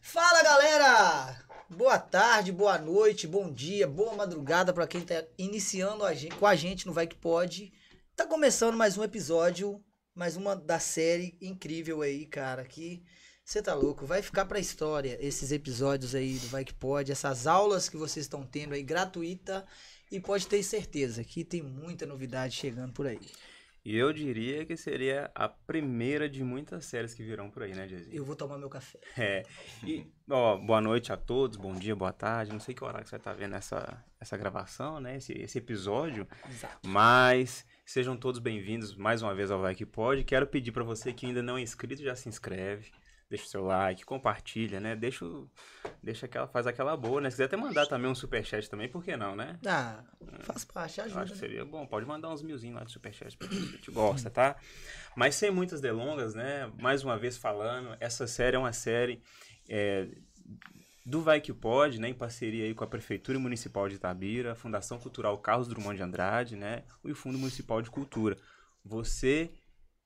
Fala, galera! Boa tarde, boa noite, bom dia, boa madrugada para quem tá iniciando com a gente no Vai Que Pode. Tá começando mais um episódio, mais uma da série incrível aí, cara, que você tá louco, vai ficar pra história esses episódios aí do Vai Que Pode, essas aulas que vocês estão tendo aí gratuita, e pode ter certeza que tem muita novidade chegando por aí. E eu diria que seria a primeira de muitas séries que virão por aí, né, Jayzinho? Eu vou tomar meu café. Boa noite a todos, bom dia, boa tarde. Não sei que horário que você vai estar vendo essa gravação, né, esse episódio. Exato. Mas sejam todos bem-vindos mais uma vez ao Vai Que Pode. Quero pedir para você que ainda não é inscrito, já se inscreve. Deixa o seu like, compartilha, né? Faz aquela boa, né? Se quiser até mandar também um superchat também, por que não, né? Ah, faz parte, Eu ajuda. acho que seria bom. Pode mandar uns milzinhos lá de superchat pra gente gosta, tá? Mas sem muitas delongas, né? Mais uma vez falando, essa série é uma série do Vai Que Pode, né? Em parceria aí com a Prefeitura Municipal de Itabira, a Fundação Cultural Carlos Drummond de Andrade, né? E o Fundo Municipal de Cultura. Você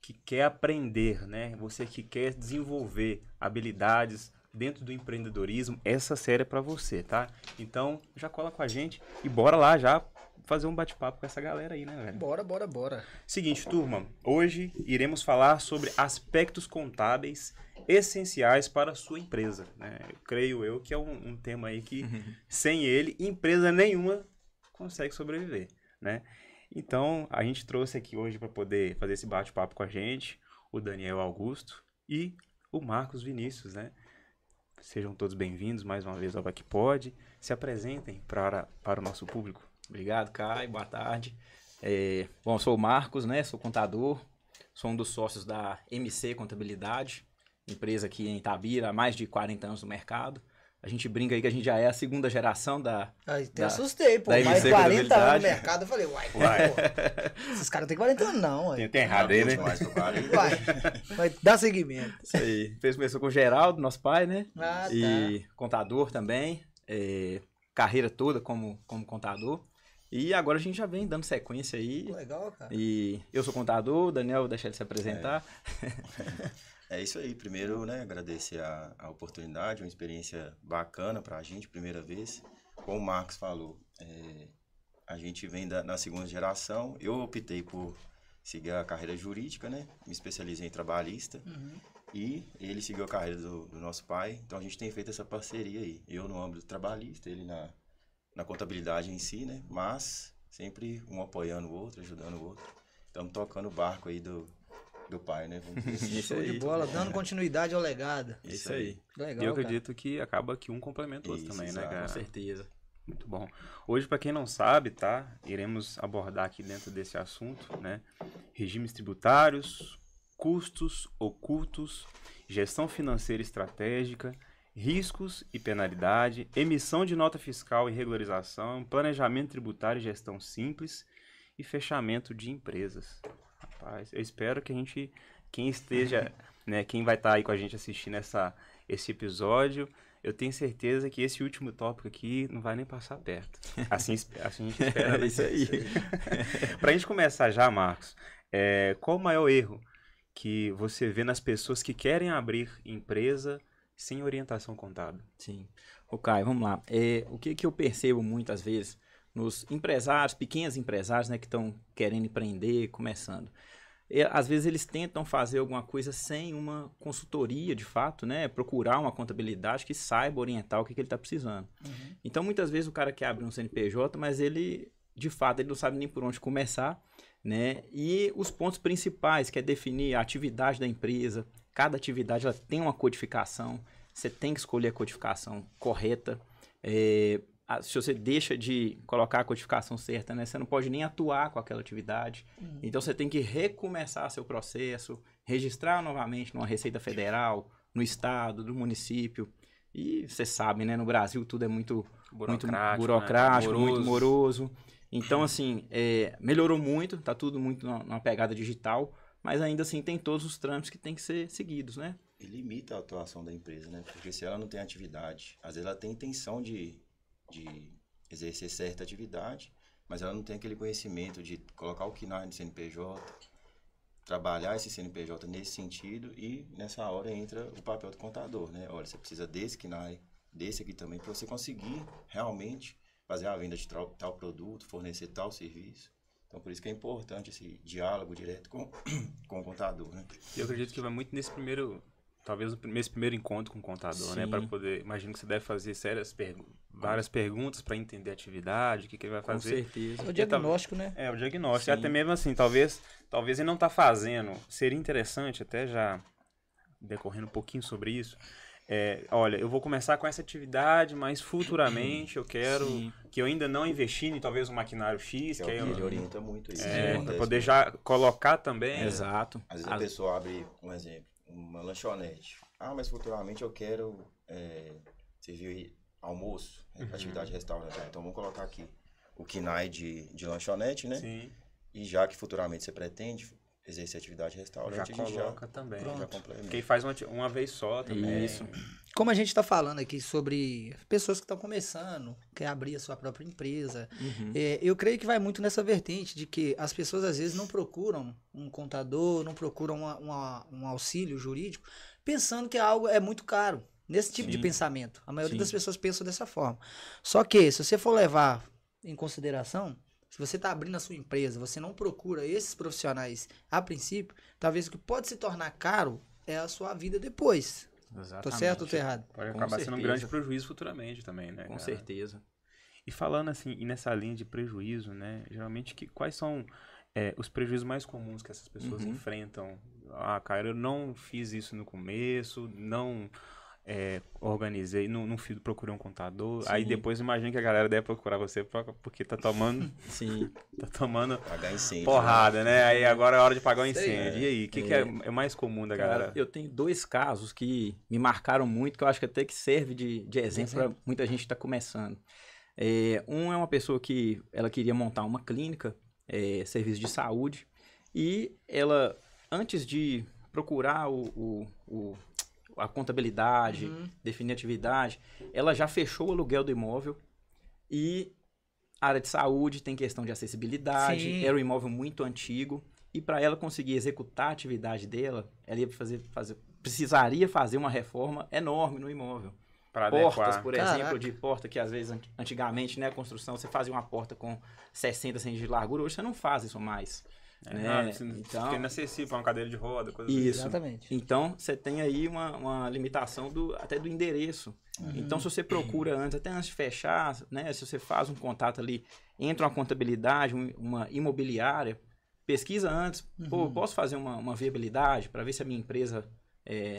que quer aprender, né? Você que quer desenvolver habilidades dentro do empreendedorismo, essa série é para você, tá? Então, já cola com a gente e bora lá já fazer um bate-papo com essa galera aí, né, velho? Bora. Seguinte, turma, hoje iremos falar sobre aspectos contábeis essenciais para a sua empresa, né? Creio eu que é um tema aí que, sem ele, empresa nenhuma consegue sobreviver, né? Então, a gente trouxe aqui hoje para poder fazer esse bate-papo com a gente o Daniel Augusto e o Marcos Vinícius, né? Sejam todos bem-vindos mais uma vez ao Vai Que Pode. Se apresentem para o nosso público. Obrigado, Caio. Boa tarde. Bom, sou o Marcos, né? Sou contador. Sou um dos sócios da MC Contabilidade, empresa aqui em Itabira, há mais de 40 anos no mercado. A gente brinca aí que a gente já é a segunda geração da... Até assustei, pô. da Mais de MC 40 anos no Contabilidade. mercado, eu falei, uai. Esses caras não têm 40 anos, não, uai. Tem errado aí, né? Uai, vai dar seguimento. Isso aí. Começou com o Geraldo, nosso pai, né? Ah, E contador também. Carreira toda como contador. E agora a gente já vem dando sequência aí. Legal, cara. E eu sou contador, o Daniel, vou deixar ele se apresentar. É isso aí. Primeiro, né, agradecer a oportunidade, uma experiência bacana pra gente, primeira vez. Como o Marcos falou, a gente vem na segunda geração. Eu optei por seguir a carreira jurídica, né? Me especializei em trabalhista. E ele seguiu a carreira do nosso pai. Então a gente tem feito essa parceria aí. Eu no âmbito trabalhista, ele na contabilidade em si, né? Mas sempre um apoiando o outro, ajudando o outro. Estamos tocando o barco aí do pai, né? Vamos dizer assim. Show de bola, dando continuidade ao legado. Isso aí. Legal, E eu acredito que acaba que um complementa o outro Isso, também, né, exato, cara? Com certeza. Muito bom. Hoje, para quem não sabe, tá? Iremos abordar aqui dentro desse assunto, né? Regimes tributários, custos ocultos, gestão financeira estratégica, riscos e penalidade, emissão de nota fiscal e regularização, planejamento tributário e gestão simples e fechamento de empresas. Rapaz, eu espero que quem esteja, né, quem vai estar aí com a gente assistindo esse episódio, eu tenho certeza que esse último tópico aqui não vai nem passar perto. Assim a gente espera. É isso aí. Pra gente começar já, Marcos, qual o maior erro que você vê nas pessoas que querem abrir empresa sem orientação contábil? Sim. Ô, Caio, vamos lá. O que eu percebo muitas vezes nos empresários, pequenos empresários, né, que estão querendo empreender, começando. Às vezes eles tentam fazer alguma coisa sem uma consultoria de fato, né? Procurar uma contabilidade que saiba orientar o que ele está precisando. Então, muitas vezes o cara quer abrir um CNPJ, mas ele, de fato, ele não sabe nem por onde começar, né? E os pontos principais, que é definir a atividade da empresa. Cada atividade ela tem uma codificação. Você tem que escolher a codificação correta. Se você deixa de colocar a codificação certa, né, você não pode nem atuar com aquela atividade. Então, você tem que recomeçar seu processo, registrar novamente numa Receita Federal, no estado, no município. E você sabe, né, no Brasil tudo é muito burocrático, né? muito moroso. Então, assim, melhorou muito, tá tudo muito numa pegada digital, mas ainda assim tem todos os trâmites que tem que ser seguidos, né? E limita a atuação da empresa, né? Porque se ela não tem atividade, às vezes ela tem intenção de exercer certa atividade, mas ela não tem aquele conhecimento de colocar o KNAI no CNPJ. trabalhar esse CNPJ nesse sentido e nessa hora entra o papel do contador, né? Olha, você precisa desse KNAI, desse aqui também, para você conseguir realmente fazer a venda de tal produto, fornecer tal serviço. Então, por isso que é importante esse diálogo direto com o contador, né? Eu acredito que vai muito nesse primeiro, talvez nesse primeiro encontro com o contador, Sim. né? Para poder, imagino que você deve fazer várias perguntas para entender a atividade, o que ele vai fazer. Com certeza. O diagnóstico, né? É, o diagnóstico. Sim. Até mesmo assim, talvez ele não tá fazendo. Seria interessante, até já decorrendo um pouquinho sobre isso. Olha, eu vou começar com essa atividade, mas futuramente eu quero Sim. que eu ainda não investi em talvez um maquinário X, que aí Ele orienta muito isso. para poder já colocar também. Exato. Às vezes a pessoa abre, um exemplo, uma lanchonete. Ah, mas futuramente eu quero servir almoço, atividade de restaurante. Então vamos colocar aqui o KNAI de lanchonete, né? Sim, E já que futuramente você pretende exercer atividade de restaurante, já a gente coloca também. Pronto. já complementa. Porque aí faz uma vez só também. Isso. Como a gente está falando aqui sobre pessoas que estão começando, quer abrir a sua própria empresa, Uhum. eu creio que vai muito nessa vertente de que as pessoas às vezes não procuram um contador, não procuram um auxílio jurídico, pensando que algo é muito caro. Nesse tipo de Sim. pensamento. A maioria Sim. das pessoas pensam dessa forma. Só que, se você for levar em consideração, se você está abrindo a sua empresa, você não procura esses profissionais a princípio, talvez o que pode se tornar caro é a sua vida depois. Exatamente. Tô certo ou tô errado? Pode Com acabar sendo um certeza. grande prejuízo futuramente também, né? Com cara? certeza. E falando assim, e nessa linha de prejuízo, né? Geralmente, quais são os prejuízos mais comuns que essas pessoas Uhum. enfrentam? Ah, cara, eu não fiz isso no começo, não organizei, não procurei um contador. Sim. Aí depois imagina que a galera deve procurar você porque tá tomando Sim. Pagar incêndio. porrada, né? Aí agora é hora de pagar o Sei. incêndio. E aí, o que é mais comum da Cara, galera? eu tenho 2 casos que me marcaram muito, que eu acho que até que serve de exemplo para muita gente que está começando. Um é uma pessoa que ela queria montar uma clínica, serviço de saúde, e ela, antes de procurar a contabilidade, definir a atividade, ela já fechou o aluguel do imóvel e a área de saúde tem questão de acessibilidade, Sim. era um imóvel muito antigo e para ela conseguir executar a atividade dela, ela ia precisaria fazer uma reforma enorme no imóvel. Para Portas, adequar. por Caraca. exemplo, de porta que às vezes antigamente, né, a construção, você fazia uma porta com 60 centímetros de largura, hoje você não faz isso mais. Né? Então, fica inacessível para uma cadeira de roda, coisa assim. Isso. Exatamente. Então, você tem aí uma limitação até do endereço. Então, se você procura até antes de fechar, né, se você faz um contato ali, entra uma contabilidade, uma imobiliária, pesquisa antes, pô, posso fazer uma viabilidade para ver se a minha empresa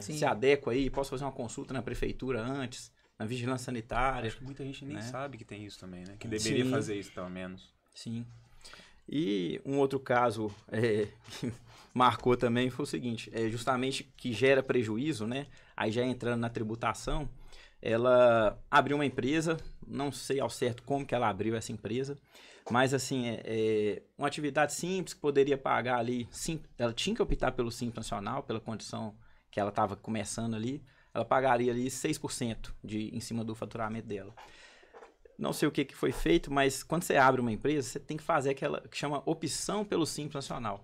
Sim. se adequa aí, posso fazer uma consulta na prefeitura antes, na vigilância sanitária. Acho que muita gente nem né? sabe que tem isso também, né? Que deveria Sim. fazer isso, pelo menos. Sim. E um outro caso que marcou também foi o seguinte, justamente que gera prejuízo, né? Aí já entrando na tributação, ela abriu uma empresa, não sei ao certo como que ela abriu essa empresa, mas assim, uma atividade simples que poderia pagar ali, ela tinha que optar pelo Simples Nacional, pela condição que ela estava começando ali, ela pagaria ali 6% em cima do faturamento dela. Não sei o que foi feito, mas quando você abre uma empresa, você tem que fazer aquela que chama opção pelo Simples Nacional.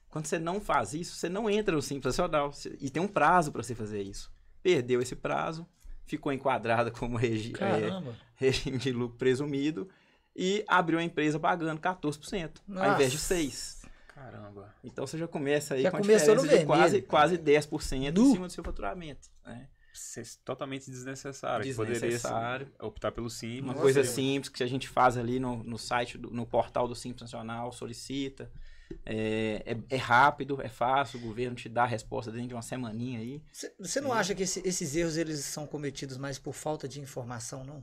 Quando você não faz isso, você não entra no Simples Nacional. E tem um prazo para você fazer isso. Perdeu esse prazo, ficou enquadrada como Caramba. regime de lucro presumido e abriu a empresa pagando 14%, ao invés de 6%. Caramba. Então você já começa aí Já com a começou no diferença de vermelho. quase 10% Nu. em cima do seu faturamento. Né? Totalmente desnecessário. Que poderia Desnecessário. optar pelo simples. Uma coisa simples que a gente faz ali no site, no portal do Simples Nacional, solicita. É rápido, é fácil, o governo te dá a resposta dentro de uma semaninha aí. Você não acha que esses erros eles são cometidos mais por falta de informação, não?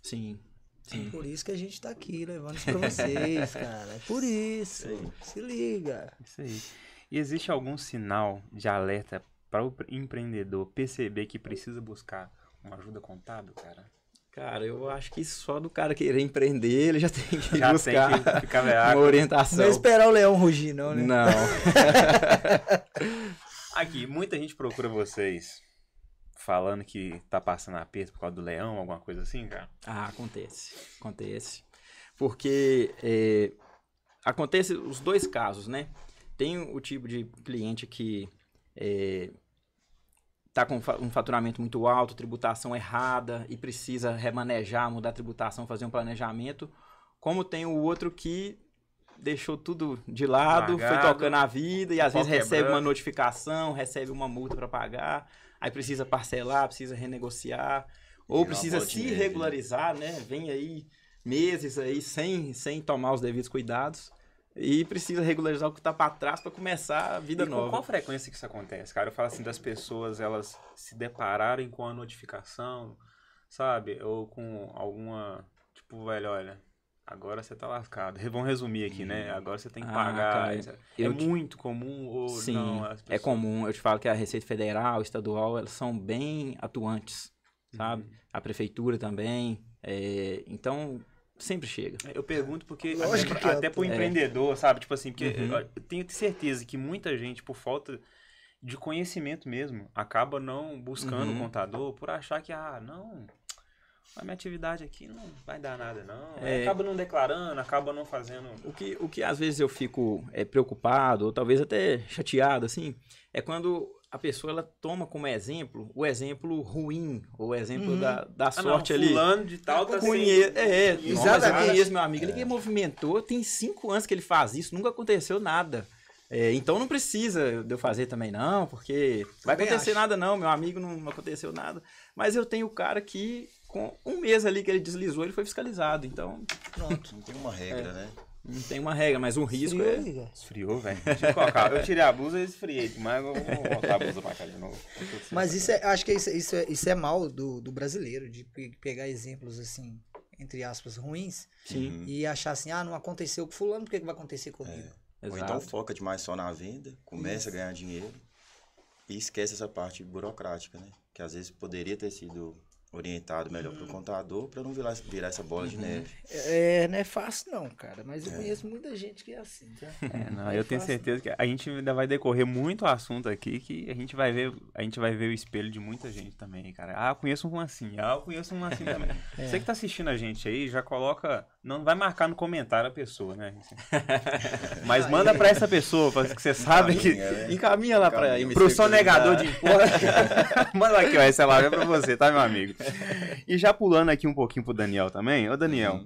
Sim, sim. Por isso que a gente tá aqui levando isso pra vocês, cara. É por isso. Se liga. Isso aí. E existe algum sinal de alerta para o empreendedor perceber que precisa buscar uma ajuda contábil, cara? Cara, eu acho que só do cara querer empreender, ele já tem que Já buscar tem que ficar uma veaco. Não orientação. é esperar o leão rugir, não, né? Não. Aqui, muita gente procura vocês falando que tá passando aperto por causa do leão, alguma coisa assim, cara? Ah, acontece. Porque acontece os 2 casos, né? Tem o tipo de cliente que está com um faturamento muito alto, tributação errada e precisa remanejar, mudar a tributação, fazer um planejamento. Como tem o outro que deixou tudo de lado, foi tocando a vida e às vezes recebe uma notificação, recebe uma multa para pagar, aí precisa parcelar, precisa renegociar, ou precisa se regularizar, né? Vem aí meses aí sem tomar os devidos cuidados e precisa regularizar o que está para trás para começar a vida nova. Com qual frequência que isso acontece, cara? Eu falo assim, das pessoas, elas se depararem com a notificação, sabe? Ou com alguma, tipo, velho, olha, agora você tá lascado. Vamos resumir aqui, né? Agora você tem que pagar. Cara, muito comum ou sim, não? Pessoas... é comum. Eu te falo que a Receita Federal, estadual, elas são bem atuantes, sabe? A prefeitura também. Então, sempre chega. Eu pergunto porque até pro empreendedor, sabe? Tipo assim, porque eu tenho certeza que muita gente, por falta de conhecimento mesmo, acaba não buscando o contador por achar que, não... A minha atividade aqui não vai dar nada, não. Acaba não declarando, acaba não fazendo... O que às vezes eu fico preocupado, ou talvez até chateado, assim, é quando a pessoa ela toma como exemplo o exemplo ruim, ou o exemplo da sorte ali. Fulano de tal tá sem... Exatamente. Esse meu amigo, ele que movimentou, tem 5 anos que ele faz isso, nunca aconteceu nada. Então não precisa de eu fazer também não, porque vai acontecer nada não, meu amigo não aconteceu nada. Mas eu tenho o cara que... Com um mês ali que ele deslizou, ele foi fiscalizado. Então, pronto. Não tem uma regra, né? Não tem uma regra, mas o risco Esfriou, velho. Eu tirei a blusa e esfriei. Mas eu vou botar a blusa pra cá de novo. Mas acho que isso é mal do brasileiro, de pegar exemplos assim, entre aspas, ruins. Sim. E achar assim, não aconteceu com fulano, por que vai acontecer comigo? Ou então foca demais só na venda, começa a ganhar dinheiro e esquece essa parte burocrática, né? Que às vezes poderia ter sido... orientado melhor para o contador para não virar essa bola de neve. Não é fácil não, cara, mas eu conheço muita gente que é assim, tá? Eu tenho certeza que a gente ainda vai decorrer muito assunto aqui que a gente vai ver o espelho de muita gente também, cara. Eu conheço um assim, eu conheço um assim também. Você que tá assistindo a gente aí, já coloca, não vai marcar no comentário a pessoa, né? Mas manda para essa pessoa, que você sabe que encaminha lá para pro sonegador de imposto. Manda aqui, essa live é para você, tá, meu amigo? E já pulando aqui um pouquinho pro Daniel também. Ô, Daniel,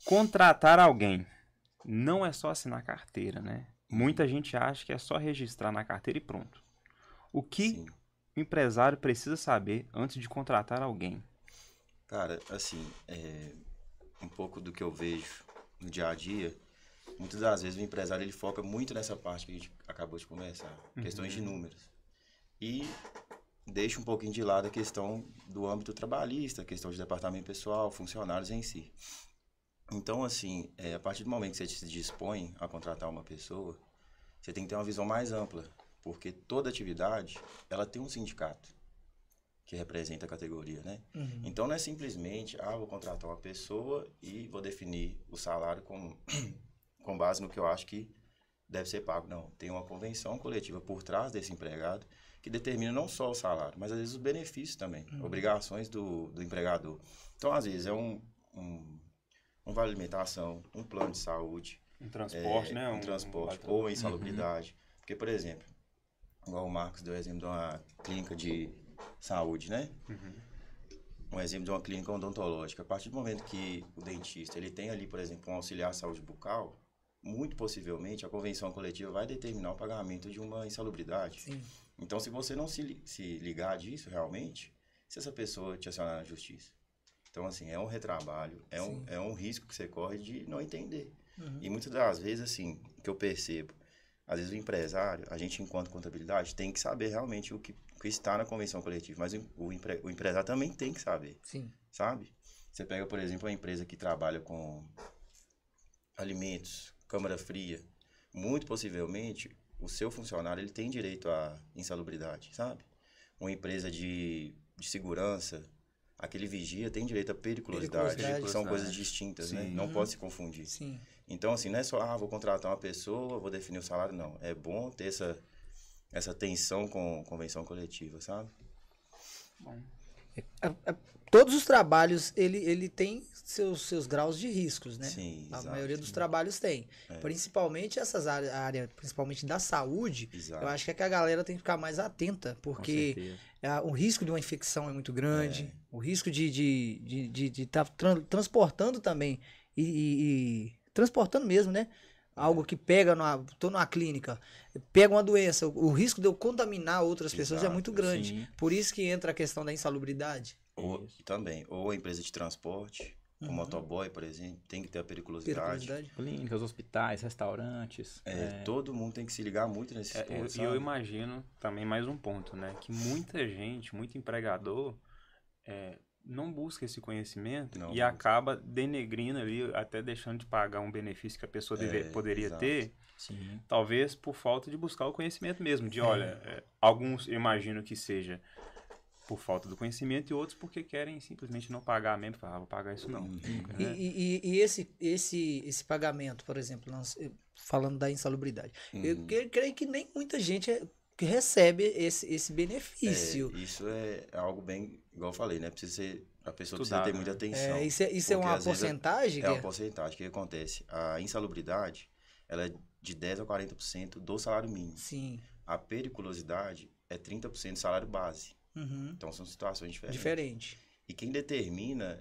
contratar alguém não é só assinar carteira, né? Muita gente acha que é só registrar na carteira e pronto. O que o empresário precisa saber antes de contratar alguém? Cara, assim, um pouco do que eu vejo no dia a dia, muitas das vezes o empresário ele foca muito nessa parte que a gente acabou de conversar, questões de números. E deixa um pouquinho de lado a questão do âmbito trabalhista, a questão de departamento pessoal, funcionários em si. Então, assim, a partir do momento que você se dispõe a contratar uma pessoa, você tem que ter uma visão mais ampla, porque toda atividade, ela tem um sindicato que representa a categoria, né? Então, não é simplesmente, vou contratar uma pessoa e vou definir o salário com base no que eu acho que deve ser pago. Não, tem uma convenção coletiva por trás desse empregado que determina não só o salário, mas às vezes os benefícios também, obrigações do empregador. Então, às vezes, é um vale alimentação, um plano de saúde. Um transporte, né? Um transporte, ou insalubridade. Porque, por exemplo, igual o Marcos deu o exemplo de uma clínica de saúde, né? Um exemplo de uma clínica odontológica. A partir do momento que o dentista ele tem ali, por exemplo, um auxiliar de saúde bucal, muito possivelmente a convenção coletiva vai determinar o pagamento de uma insalubridade. Sim. Então, se você não se ligar disso realmente, se essa pessoa te acionar na justiça. Então, assim, é um retrabalho, é um risco que você corre de não entender. E muitas das vezes, assim, que eu percebo, às vezes o empresário, a gente enquanto contabilidade, tem que saber realmente o que está na convenção coletiva, mas o empresário também tem que saber. Sim. Sabe? Você pega, por exemplo, uma empresa que trabalha com alimentos, câmara fria, muito possivelmente o seu funcionário ele tem direito à insalubridade, sabe? Uma empresa de segurança, aquele vigia tem direito à periculosidade. São coisas distintas, né? Não pode se confundir. Sim. Então, assim, não é só, vou contratar uma pessoa, vou definir o salário, não. É bom ter essa tensão com convenção coletiva, sabe? Bom. todos os trabalhos, ele tem seus graus de riscos, né? Sim, A exato, maioria dos sim. trabalhos tem. Principalmente essas áreas, a área, principalmente da saúde, Exato. eu acho que é que a galera tem que ficar mais atenta, Com porque certeza. o risco de uma infecção é muito grande, o risco de estar transportando também, e transportando mesmo, né? Algo que pega, tô numa clínica, pega uma doença, o risco de eu contaminar outras pessoas é Exato, muito grande. sim. Por isso que entra a questão da insalubridade. Ou a empresa de transporte, o motoboy, por exemplo, tem que ter a periculosidade. Clínicas, hospitais, restaurantes. Todo mundo tem que se ligar muito nesses pontos, E eu sabe? imagino também mais um ponto, né? Que muita gente, muito empregador, não busca esse conhecimento Não e busca. acaba denegrindo ali, até deixando de pagar um benefício que a pessoa poderia exato. ter, Sim. talvez por falta de buscar o conhecimento mesmo. De, olha, alguns eu imagino que seja por falta do conhecimento e outros porque querem simplesmente não pagar mesmo. Falar, vou pagar isso não. Né? E esse pagamento, por exemplo, falando da insalubridade, eu creio que nem muita gente que recebe esse benefício. Isso é algo bem, igual eu falei, né? A pessoa Estudado, precisa ter muita atenção. Isso é porque, uma às vezes, porcentagem? É uma porcentagem. O que acontece? A insalubridade, ela é de 10% a 40% do salário mínimo. Sim. A periculosidade é 30% do salário base. Uhum. Então, são situações diferentes. Diferente. E quem determina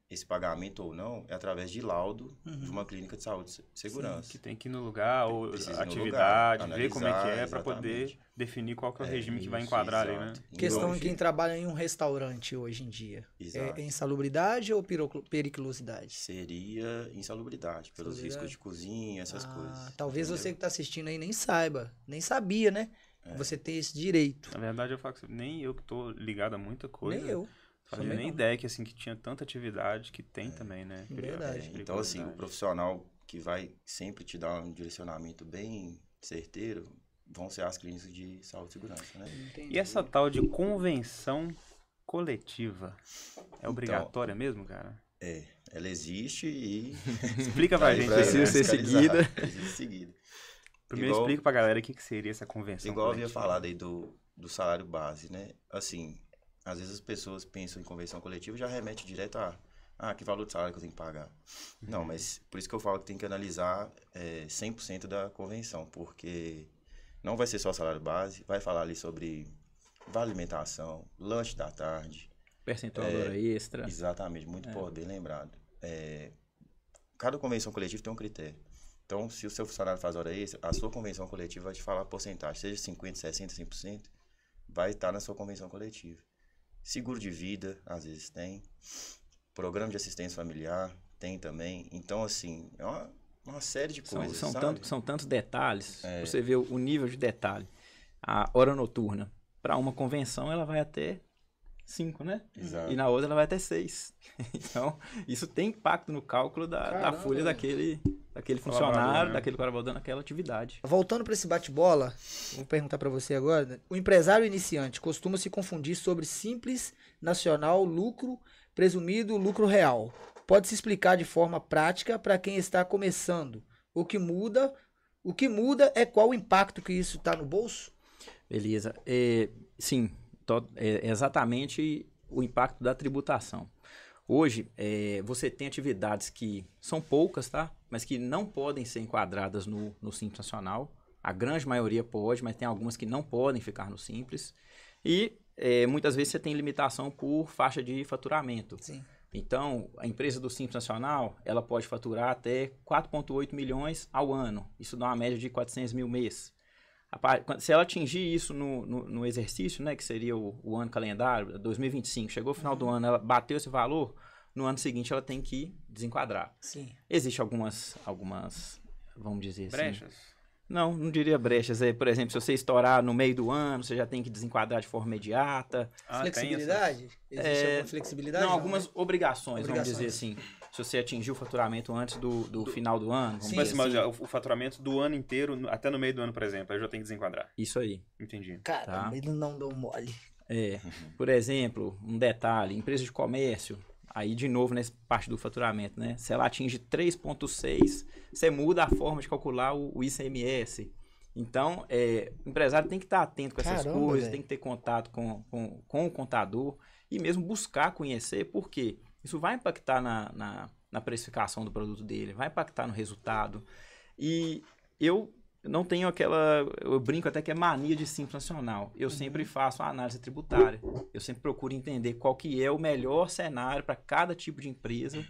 esse pagamento ou não é através de laudo de uma clínica de saúde e segurança. Que tem que ir no lugar, ou Precisa ir no atividade, lugar, ver como é que é, analisar, para poder exatamente. definir qual que é o regime que vai Isso, enquadrar ali, né? exato. Questão Então, de quem trabalha em um restaurante hoje em dia. Exato. É insalubridade ou periculosidade? Seria insalubridade, pelos riscos de cozinha, essas coisas. Talvez entendeu? você que está assistindo aí nem saiba, nem sabia, né? Você tem esse direito. Na verdade, eu falo que nem eu que tô ligado a muita coisa. Nem eu. Fazia Também nem não. ideia que, assim, que tinha tanta atividade que tem também, né? Verdade. Então, assim, o profissional que vai sempre te dar um direcionamento bem certeiro vão ser as clínicas de saúde e segurança, né? E essa tal de convenção coletiva é obrigatória mesmo, cara? Ela existe e... Explica pra gente. Precisa ser seguida. Precisa ser seguida. Primeiro explica pra galera o que seria essa convenção Igual eu coletiva. havia falado aí do salário base, né? Assim, às vezes as pessoas pensam em convenção coletiva e já remete direto que valor de salário que eu tenho que pagar. Não, mas por isso que eu falo que tem que analisar 100% da convenção, porque não vai ser só salário base, vai falar ali sobre vale alimentação, lanche da tarde. Percentual de hora extra. Exatamente, muito bem lembrado. Cada convenção coletiva tem um critério. Então, se o seu funcionário faz hora extra, a sua convenção coletiva vai te falar a porcentagem, seja 50%, 60%, 100%, vai estar na sua convenção coletiva. Seguro de vida, às vezes tem. Programa de assistência familiar, tem também. Então, assim, é uma série de coisas, São tantos detalhes. Você vê o nível de detalhe. A hora noturna, para uma convenção, ela vai até 5, né? Exato. E na outra ela vai até 6. Então, isso tem impacto no cálculo da folha daquele funcionário, daquele colaborador naquela atividade. Voltando para esse bate-bola, vou perguntar para você agora. O empresário iniciante costuma se confundir sobre simples, nacional, lucro, presumido, lucro real. Pode se explicar de forma prática para quem está começando. O que muda é qual o impacto que isso está no bolso? Beleza. Sim, é exatamente o impacto da tributação. Hoje, você tem atividades que são poucas, tá? Mas que não podem ser enquadradas no Simples Nacional. A grande maioria pode, mas tem algumas que não podem ficar no Simples. E muitas vezes você tem limitação por faixa de faturamento. Sim. Então, a empresa do Simples Nacional, ela pode faturar até 4,8 milhões ao ano. Isso dá uma média de 400 mil mês. Se ela atingir isso no exercício, né, que seria o ano calendário, 2025, chegou o final do ano, ela bateu esse valor, no ano seguinte ela tem que desenquadrar. Sim. Existem algumas, vamos dizer assim... Brechas? Não diria brechas. Por exemplo, se você estourar no meio do ano, você já tem que desenquadrar de forma imediata. Flexibilidade? Existe alguma flexibilidade? Não, algumas né? obrigações, vamos dizer assim. Se você atingir o faturamento antes do final do ano, vamos dizer assim. Mas o faturamento do ano inteiro, até no meio do ano, por exemplo, aí eu já tenho que desenquadrar. Isso aí. Entendi. Caramba, ele não deu mole. Por exemplo, um detalhe, empresa de comércio, aí de novo nessa parte do faturamento, né? Se ela atinge 3,6, você muda a forma de calcular o ICMS. Então, o empresário tem que estar atento com essas coisas, tem que ter contato com o contador e mesmo buscar conhecer, porque isso vai impactar na precificação do produto dele, vai impactar no resultado. E eu não tenho eu brinco até que é mania de Simples Nacional. Eu sempre faço a análise tributária. Eu sempre procuro entender qual que é o melhor cenário para cada tipo de empresa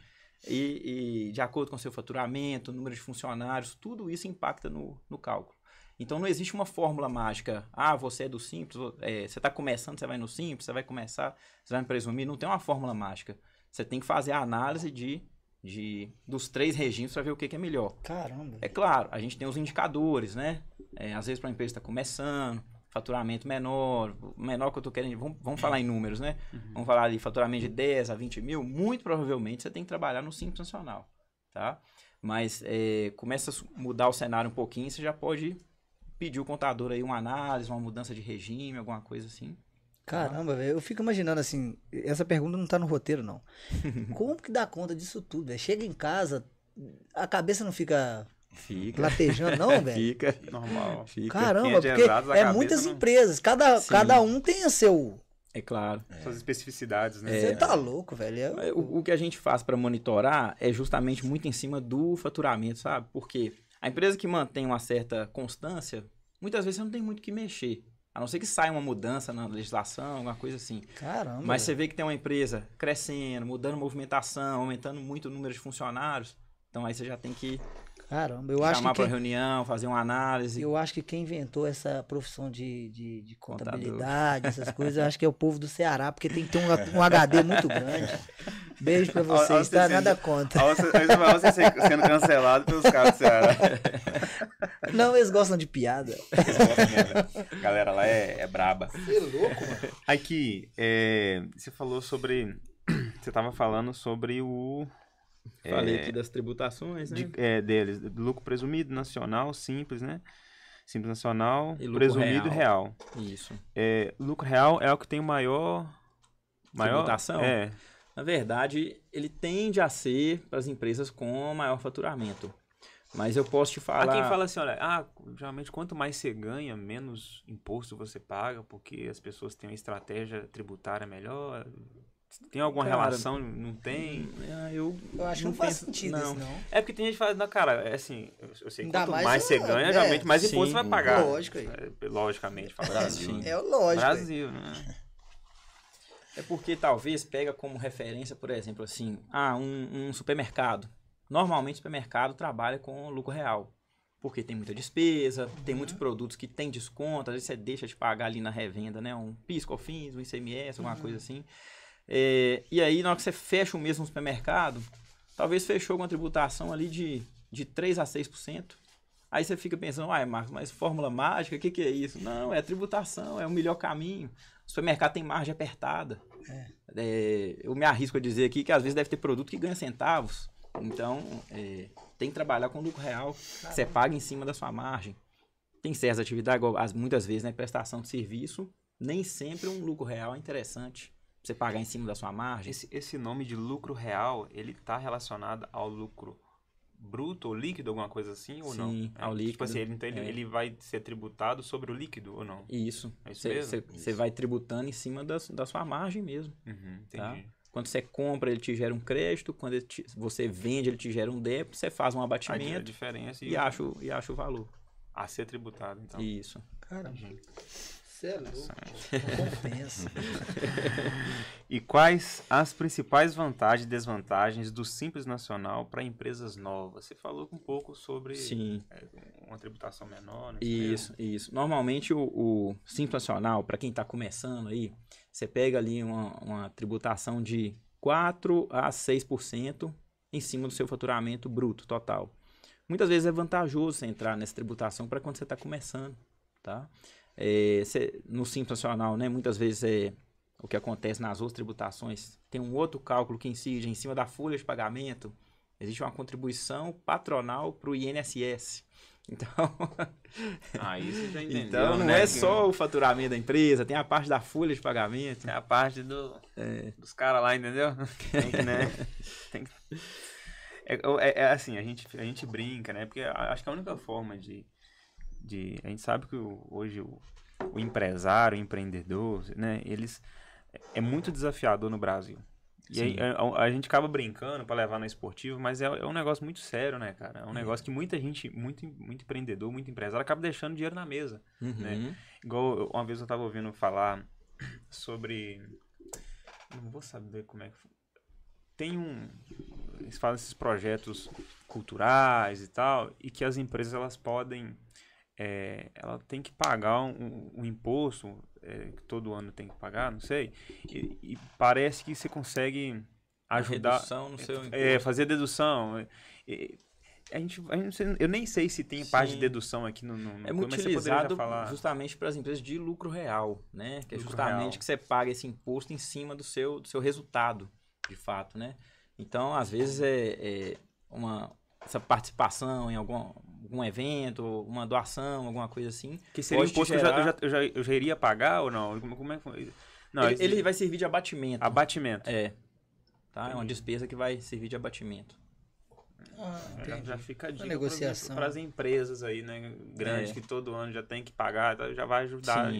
e de acordo com o seu faturamento, número de funcionários, tudo isso impacta no cálculo. Então não existe uma fórmula mágica. Você é do Simples, você está começando, você vai no Simples, você vai começar, você vai no Presumir. Não tem uma fórmula mágica. Você tem que fazer a análise dos 3 regimes para ver o que é melhor. Caramba. É claro, a gente tem os indicadores, né? Às vezes para a empresa está começando, faturamento menor que eu estou querendo, vamos falar em números, né? Vamos falar ali, faturamento de 10 a 20 mil, muito provavelmente você tem que trabalhar no Simples Nacional, tá? Mas começa a mudar o cenário um pouquinho, você já pode pedir o contador aí uma análise, uma mudança de regime, alguma coisa assim. Caramba, velho, eu fico imaginando assim, essa pergunta não tá no roteiro, não. Como que dá conta disso tudo, velho? Chega em casa, a cabeça não fica latejando, não, velho? Fica. Normal. Fica. Caramba, porque muitas empresas, cada um tem o seu... É claro. Suas especificidades, né? Você tá louco, velho. O que a gente faz para monitorar é justamente muito em cima do faturamento, sabe? Porque a empresa que mantém uma certa constância, muitas vezes você não tem muito o que mexer. A não ser que saia uma mudança na legislação, alguma coisa assim. Caramba. Mas você vê que tem uma empresa crescendo, mudando movimentação, aumentando muito o número de funcionários. Então aí você já tem que chamar para reunião, fazer uma análise. Eu acho que quem inventou essa profissão de contabilidade, essas coisas, eu acho que é o povo do Ceará, porque tem que ter um HD muito grande. Beijo pra vocês, tá? Nada contra. Você sendo cancelado pelos caras do Ceará. Não, eles gostam de piada. Eles gostam mesmo. A galera lá é braba. Você é louco, mano. Aqui, você falou sobre... Você tava falando sobre o... Falei aqui das tributações, né? Deles. Lucro presumido, nacional, simples, né? Simples nacional, e lucro presumido real. Isso. Lucro real é o que tem maior tributação? Na verdade, ele tende a ser para as empresas com maior faturamento. Mas eu posso te falar... Há quem fala assim, olha, geralmente quanto mais você ganha, menos imposto você paga, porque as pessoas têm uma estratégia tributária melhor. Tem alguma relação? Não tem? Eu acho que não faz sentido isso, não. É porque tem gente que fala, não, cara, é assim, eu sei que quanto mais mais você ganha, geralmente mais imposto você vai pagar. Lógico aí. Logicamente. Brasil. É o lógico. Brasil, né? É porque talvez pega como referência, por exemplo, assim, um supermercado. Normalmente o supermercado trabalha com lucro real. Porque tem muita despesa, tem muitos produtos que tem desconto, às vezes você deixa de pagar ali na revenda, né? Um PIS, COFINS, um ICMS, alguma coisa assim. E aí, na hora que você fecha o mesmo supermercado, talvez fechou com uma tributação ali de 3% a 6%. Aí você fica pensando, Marcos, mas fórmula mágica, o que é isso? Não, é tributação, é o melhor caminho. O supermercado tem margem apertada. Eu me arrisco a dizer aqui que às vezes deve ter produto que ganha centavos. Então, tem que trabalhar com lucro real, que você paga em cima da sua margem. Tem certas atividades, muitas vezes, né, prestação de serviço, nem sempre um lucro real é interessante. Você pagar em cima da sua margem. Esse nome de lucro real, ele está relacionado ao lucro bruto ou líquido, alguma coisa assim, ou não? Sim, ao líquido. Tipo assim, então ele vai ser tributado sobre o líquido ou não? Isso. É isso mesmo? Você vai tributando em cima da sua margem mesmo. Entendi. Tá? Quando você compra, ele te gera um crédito. Quando você vende, ele te gera um débito. Você faz um abatimento a diferença e acha o valor. A ser tributado, então. Isso. Caramba. Você é louco. Não compensa. E quais as principais vantagens e desvantagens do Simples Nacional para empresas novas? Você falou um pouco sobre uma tributação menor, né? Isso. Normalmente o Simples Nacional, para quem está começando aí, você pega ali uma tributação de 4% a 6% em cima do seu faturamento bruto total. Muitas vezes é vantajoso você entrar nessa tributação para quando você está começando, tá? No Simples Nacional, né, muitas vezes o que acontece nas outras tributações, tem um outro cálculo que incide em cima da folha de pagamento, existe uma contribuição patronal para o INSS. Então, isso já entendeu, então não é só o faturamento da empresa, tem a parte da folha de pagamento. É a parte dos caras lá, entendeu? Assim, a gente brinca, né? Porque acho que a única forma a gente sabe que hoje o empresário, o empreendedor, né? Eles é muito desafiador no Brasil. E aí, a gente acaba brincando para levar no esportivo, mas é um negócio muito sério, né, cara? É um negócio que muita gente, muito empreendedor, muito empresário, acaba deixando dinheiro na mesa, né? Igual uma vez eu tava ouvindo falar sobre... Não vou saber como é que... Eles fazem esses projetos culturais e tal, e que as empresas, elas podem... ela tem que pagar um imposto... que todo ano tem que pagar, não sei, e parece que você consegue ajudar... Redução no seu imposto. Fazer dedução. Eu nem sei se tem parte de dedução aqui no é muito utilizado justamente para as empresas de lucro real, né? Que é justamente que você paga esse imposto em cima do seu resultado, de fato, né? Então, às vezes, essa participação em algum evento, uma doação, alguma coisa assim. Que seria um imposto que eu já iria pagar ou não? Como é que foi? Não, ele vai servir de abatimento. Abatimento. Tá? É uma despesa que vai servir de abatimento. Já fica a dica negociação para as empresas aí, né? Grandes, que todo ano já tem que pagar, já vai ajudar.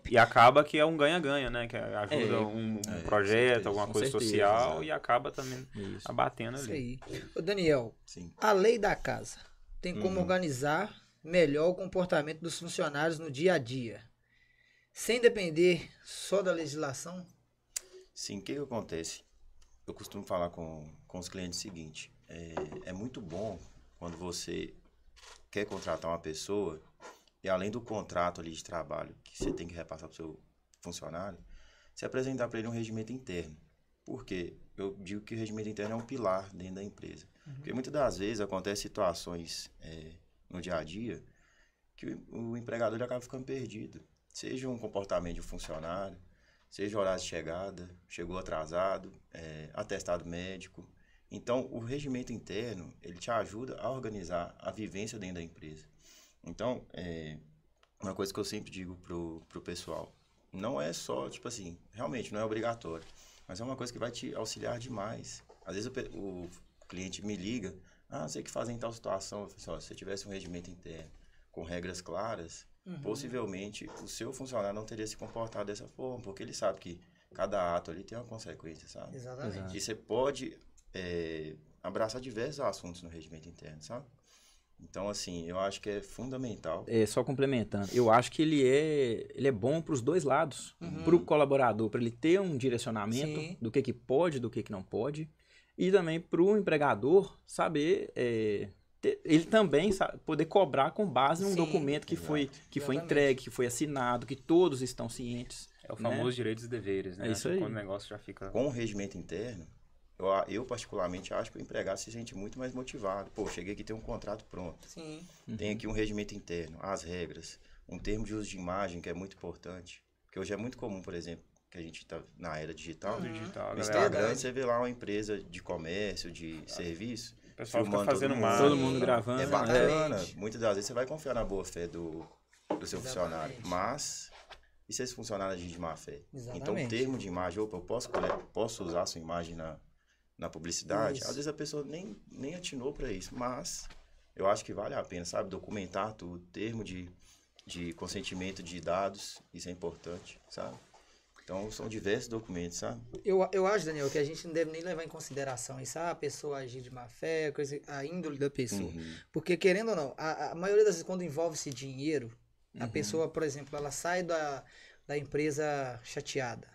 E acaba que é um ganha-ganha, né? Que ajuda um projeto, alguma coisa social, e acaba também abatendo ali. Isso aí. Ô Daniel, a lei da casa tem como organizar melhor o comportamento dos funcionários no dia a dia, sem depender só da legislação? Sim, o que acontece? Eu costumo falar com os clientes o seguinte, é muito bom quando você quer contratar uma pessoa e além do contrato ali de trabalho que você tem que repassar para o seu funcionário, você apresentar para ele um regimento interno. Por quê? Eu digo que o regimento interno é um pilar dentro da empresa. Porque muitas das vezes acontecem situações no dia a dia que o empregador ele acaba ficando perdido. Seja um comportamento de funcionário, seja horário de chegada, chegou atrasado, atestado médico. Então, o regimento interno, ele te ajuda a organizar a vivência dentro da empresa. Então, uma coisa que eu sempre digo pro pessoal, não é só, tipo assim, realmente não é obrigatório, mas é uma coisa que vai te auxiliar demais. Às vezes o cliente me liga, sei que fazem tal situação, eu falo assim, se você tivesse um regimento interno com regras claras, possivelmente o seu funcionário não teria se comportado dessa forma, porque ele sabe que cada ato ali tem uma consequência, sabe? Exatamente. E você pode abraçar diversos assuntos no regimento interno, sabe? Então, assim, eu acho que é fundamental. Só complementando, eu acho que ele é bom para os dois lados. Para o colaborador, para ele ter um direcionamento do que pode, do que não pode. E também para o empregador saber, ele também poder cobrar com base num documento que foi entregue, que foi assinado, que todos estão cientes. É o famoso direitos e deveres, né? É isso aí. Quando o negócio já fica... Com o regimento interno, eu particularmente acho que o empregado se sente muito mais motivado. Pô, cheguei aqui, tem um contrato pronto. Sim. Tem aqui um regimento interno, as regras, um termo de uso de imagem que é muito importante. Porque hoje é muito comum, por exemplo, que a gente está na era digital. No Instagram, você vê lá uma empresa de comércio, de serviço, o pessoal fica filmando fazendo todo mundo gravando. É bacana. Muitas das vezes você vai confiar na boa fé do seu funcionário. Mas... E se esse funcionário agir de má fé? Exatamente. Então, o termo de imagem, eu posso usar a sua imagem na publicidade? Às vezes a pessoa nem atinou para isso, mas eu acho que vale a pena, sabe? Documentar tudo, termo de consentimento de dados, isso é importante, sabe? Então, são diversos documentos, sabe? Eu acho, Daniel, que a gente não deve nem levar em consideração isso, a pessoa agir de má fé, a índole da pessoa. Porque, querendo ou não, a maioria das vezes, quando envolve-se dinheiro, a pessoa, por exemplo, ela sai da empresa chateada.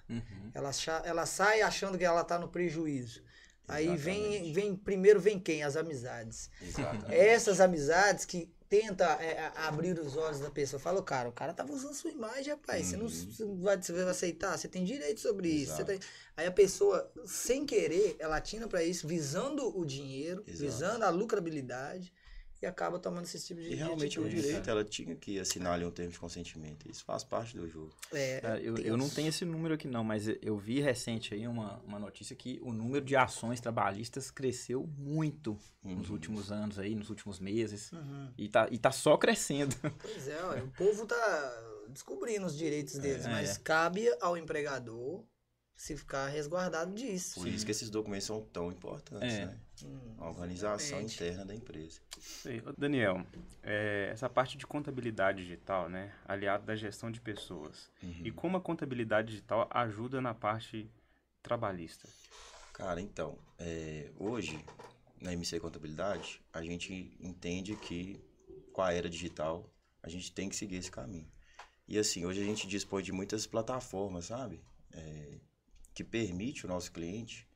Ela sai achando que ela está no prejuízo. Aí primeiro vem quem? As amizades. Exatamente. Essas amizades que tenta abrir os olhos da pessoa. Fala, o cara tava usando sua imagem, rapaz. Você não vai aceitar, você tem direito sobre isso. Aí a pessoa, sem querer, ela atina para isso, visando o dinheiro, visando a lucrabilidade. E acaba tomando esse tipo de... E realmente é um direito, ela tinha que assinar ali um termo de consentimento. Isso faz parte do jogo. Eu não tenho esse número aqui não, mas eu vi recente aí uma notícia que o número de ações trabalhistas cresceu muito nos últimos anos aí, nos últimos meses. E tá só crescendo. Pois o povo tá descobrindo os direitos deles, mas cabe ao empregador se ficar resguardado disso. Por isso que esses documentos são tão importantes, né? A organização exatamente. interna da empresa. Ô, Daniel, essa parte de contabilidade digital, né, aliado da gestão de pessoas, e como a contabilidade digital ajuda na parte trabalhista? Cara, então, hoje, na MC Contabilidade, a gente entende que com a era digital, a gente tem que seguir esse caminho. E assim, hoje a gente dispõe de muitas plataformas, sabe? Que permite o nosso cliente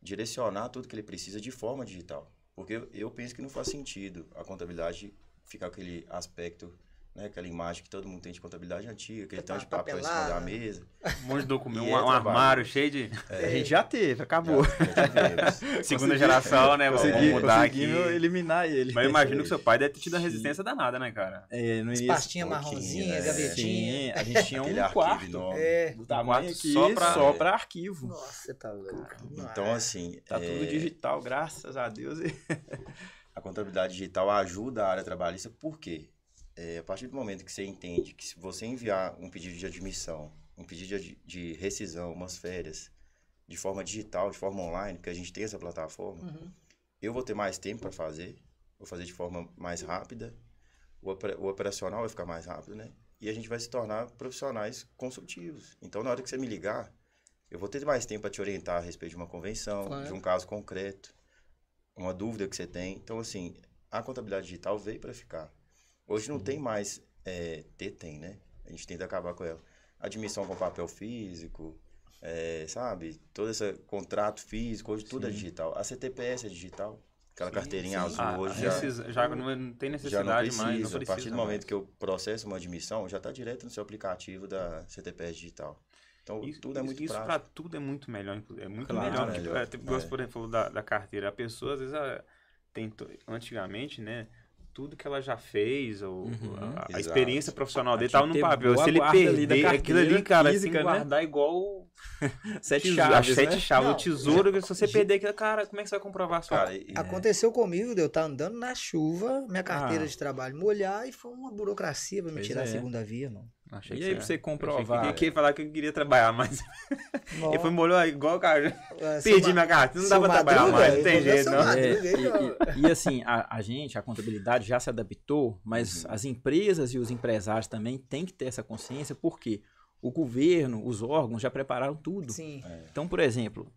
direcionar tudo que ele precisa de forma digital. Porque eu penso que não faz sentido a contabilidade ficar com aquele aspecto, né, aquela imagem que todo mundo tem de contabilidade antiga, aquele tanto de papel em cima da mesa. Um monte de documento, E um armário cheio de... A gente já teve, acabou. Já tivemos. Segunda geração, né? Vamos mudar aqui. Conseguimos eliminar ele. Mas eu imagino que seu pai deve ter tido uma resistência danada, né, cara? No As início, pastinhas marronzinhas, né? gavetinha. sim, a gente tinha Aquele um arquivo quarto enorme. do tamanho quarto aqui só só pra arquivo. Nossa, você tá louco. Então, assim, Tá tudo digital, graças a Deus. a contabilidade digital ajuda a área trabalhista, por quê? A partir do momento que você entende que se você enviar um pedido de admissão, um pedido de rescisão, umas férias, de forma digital, de forma online, porque a gente tem essa plataforma, eu vou ter mais tempo para fazer, vou fazer de forma mais rápida, o operacional vai ficar mais rápido, né? E a gente vai se tornar profissionais consultivos. Então, na hora que você me ligar, eu vou ter mais tempo para te orientar a respeito de uma convenção, Claro. de um caso concreto, uma dúvida que você tem. Então, assim, a contabilidade digital veio para ficar. Hoje não tem mais, tem, né? A gente tenta acabar com ela. Admissão com papel físico, sabe? Todo esse contrato físico, hoje tudo é digital. A CTPS é digital. Aquela carteirinha azul hoje Já não tem já necessidade não mais. precisa. Não precisa A partir do mais. momento que eu processo uma admissão, já está direto no seu aplicativo da CTPS digital. Então, tudo é muito isso prático. pra tudo é muito melhor. É muito Claro, melhor. melhor. Tipo, você, por exemplo, falou da carteira. A pessoa, às vezes, antigamente, né? Tudo que ela já fez, ou a Exato. experiência profissional dele Tinha estava que no ter papel. boa Se ele guarda ali da perder aquilo ali, carteira cara, física, tem que né? guardar igual Sete tesouro, chaves, as sete né? chaves. Não, O tesouro, se você perder aquilo, cara, como é que você vai comprovar a sua... Cara, Aconteceu comigo de eu estar andando na chuva, minha carteira de trabalho molhar e foi uma burocracia pra me Pois tirar a é. segunda via, não. Achei E que aí, pra você comprovar? Achei que ia falar que eu queria trabalhar, mas ele foi molhou igual o cara. É, Perdi minha carteira, não dá pra trabalhar mais, não tem jeito, não. E assim, a contabilidade já se adaptou, mas as empresas e os empresários também têm que ter essa consciência, porque o governo, os órgãos já prepararam tudo. Sim. Então, por exemplo,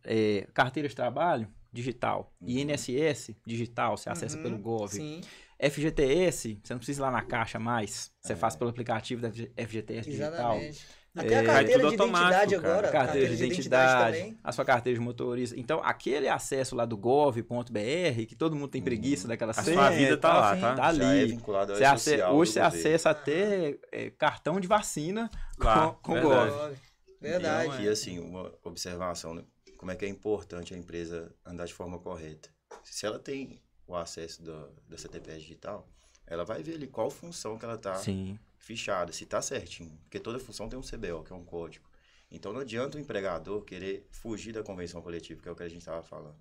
carteira de trabalho, digital. INSS, digital, você acessa pelo Gov. Sim, FGTS, você não precisa ir lá na caixa mais, você faz pelo aplicativo da FGTS digital. exatamente. Até a carteira tudo de identidade automático, cara. agora. Carteira de identidade, também. a sua carteira de motorista. Então, aquele acesso lá do gov.br, que todo mundo tem preguiça daquela A senha sua vida e tá tal, lá, assim, tá? tá já ali. é vinculado ao Você social hoje do você governo. acessa até cartão de vacina Lá, com o verdade. Gov. Verdade. E aqui, assim, uma observação, né? Como é que é importante a empresa andar de forma correta. Se ela tem o acesso da CTPS digital, ela vai ver ali qual função que ela está Sim. fichada, se está certinho. Porque toda função tem um CBO, que é um código. Então, não adianta o empregador querer fugir da convenção coletiva, que é o que a gente estava falando.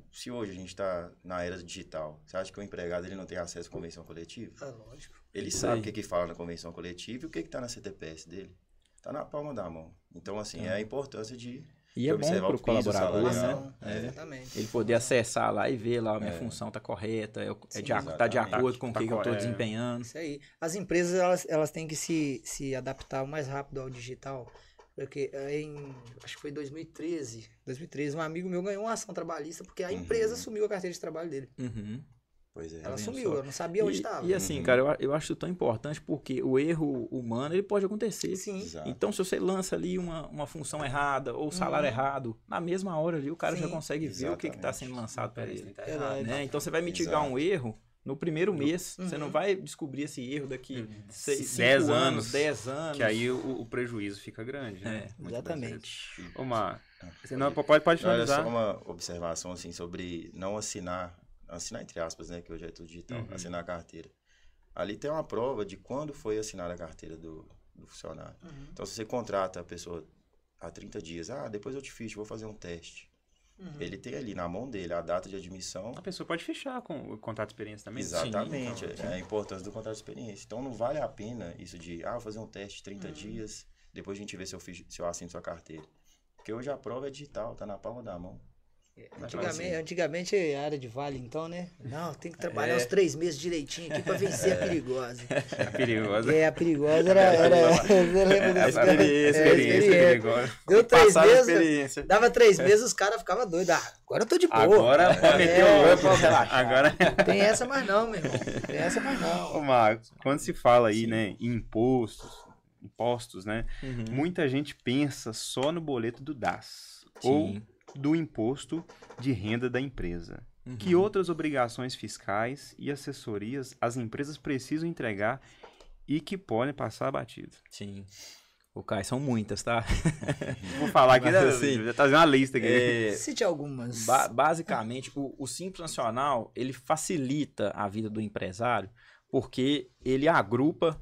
Se hoje a gente está na era digital, você acha que o empregado ele não tem acesso à convenção coletiva? Ah, lógico. Ele Isso sabe aí. o que fala na convenção coletiva e o que está na CTPS dele. Está na palma da mão. Então, assim, é a importância de E é bom observar para o o piso colaborador, salarial. né? Exatamente. Ele poder acessar lá e ver lá, a minha função está correta, tá de acordo com o que eu estou desempenhando. Isso aí. As empresas, elas têm que se adaptar o mais rápido ao digital. Porque acho que foi 2013, um amigo meu ganhou uma ação trabalhista porque a empresa sumiu a carteira de trabalho dele. Uhum. Pois é. Ela vendo sumiu, só? eu não sabia onde estava. E assim, cara, eu acho isso tão importante porque o erro humano, ele pode acontecer. Sim. Exato. Então, se você lança ali uma função errada ou salário errado, na mesma hora ali o cara já Sim. consegue ver o que está Exatamente. sendo lançado para ele. Verdade. Né? Então, você vai mitigar um erro no primeiro mês. Você não vai descobrir esse erro daqui 10 anos. 10 anos. Que aí o prejuízo fica grande, né? Exatamente. Ô, Mar, você não, pode Olha, finalizar. só uma observação assim, sobre não assinar entre aspas, né, que hoje é tudo digital, assinar a carteira. Ali tem uma prova de quando foi assinada a carteira do funcionário. Então, se você contrata a pessoa há 30 dias, depois eu te ficho, vou fazer um teste. Ele tem ali na mão dele a data de admissão. A pessoa pode fechar com o contrato de experiência também. Exatamente, é a importância do contrato de experiência. Então, não vale a pena isso de, vou fazer um teste 30 dias, Depois a gente vê se eu assino sua carteira. Porque hoje a prova é digital, tá na palma da mão. Antigamente a área de vale, então, né? Não, tem que trabalhar uns 3 meses direitinho aqui pra vencer a perigosa. A perigosa. A perigosa era você lembra desse cara? Experiência perigosa. Deu 3 meses, experiência. dava 3 meses, os caras ficavam doidos. Ah, agora eu tô de boa. Agora pode meter o louco, pode relaxar. Agora... Tem essa mais não, meu irmão. Tem essa mais não. Ô, Marcos, quando se fala aí, né, em impostos, né? Muita gente pensa só no boleto do DAS. Ou do imposto de renda da empresa. Que outras obrigações fiscais e assessorias as empresas precisam entregar e que podem passar batido? Sim. O Caio, são muitas, tá? Vou falar aqui, já tá fazendo uma lista aqui. Cite algumas. Basicamente, o Simples Nacional, ele facilita a vida do empresário porque ele agrupa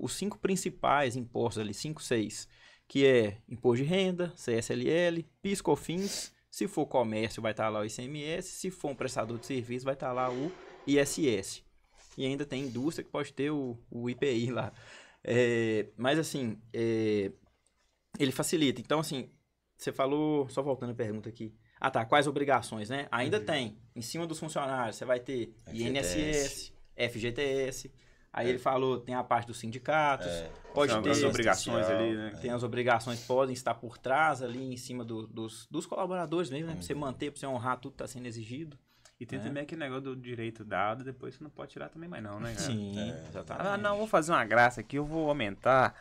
os 5 principais impostos ali, 5, 6, que é imposto de renda, CSLL, PIS/COFINS, se for comércio vai estar lá o ICMS, se for um prestador de serviço vai estar lá o ISS. E ainda tem indústria que pode ter o IPI lá. Mas assim, ele facilita. Então assim, você falou, só voltando a pergunta aqui. Ah tá, quais obrigações, né? Ainda tem, em cima dos funcionários, você vai ter INSS, FGTS... Aí ele falou, tem a parte dos sindicatos, pode ter as obrigações ali, né? Tem as obrigações que podem estar por trás ali, em cima dos colaboradores mesmo, né? Pra você manter, pra você honrar tudo que tá sendo exigido. E tem também aquele negócio do direito dado, depois você não pode tirar também mais não, né, cara? Sim, exatamente. Ah, não, vou fazer uma graça aqui, eu vou aumentar,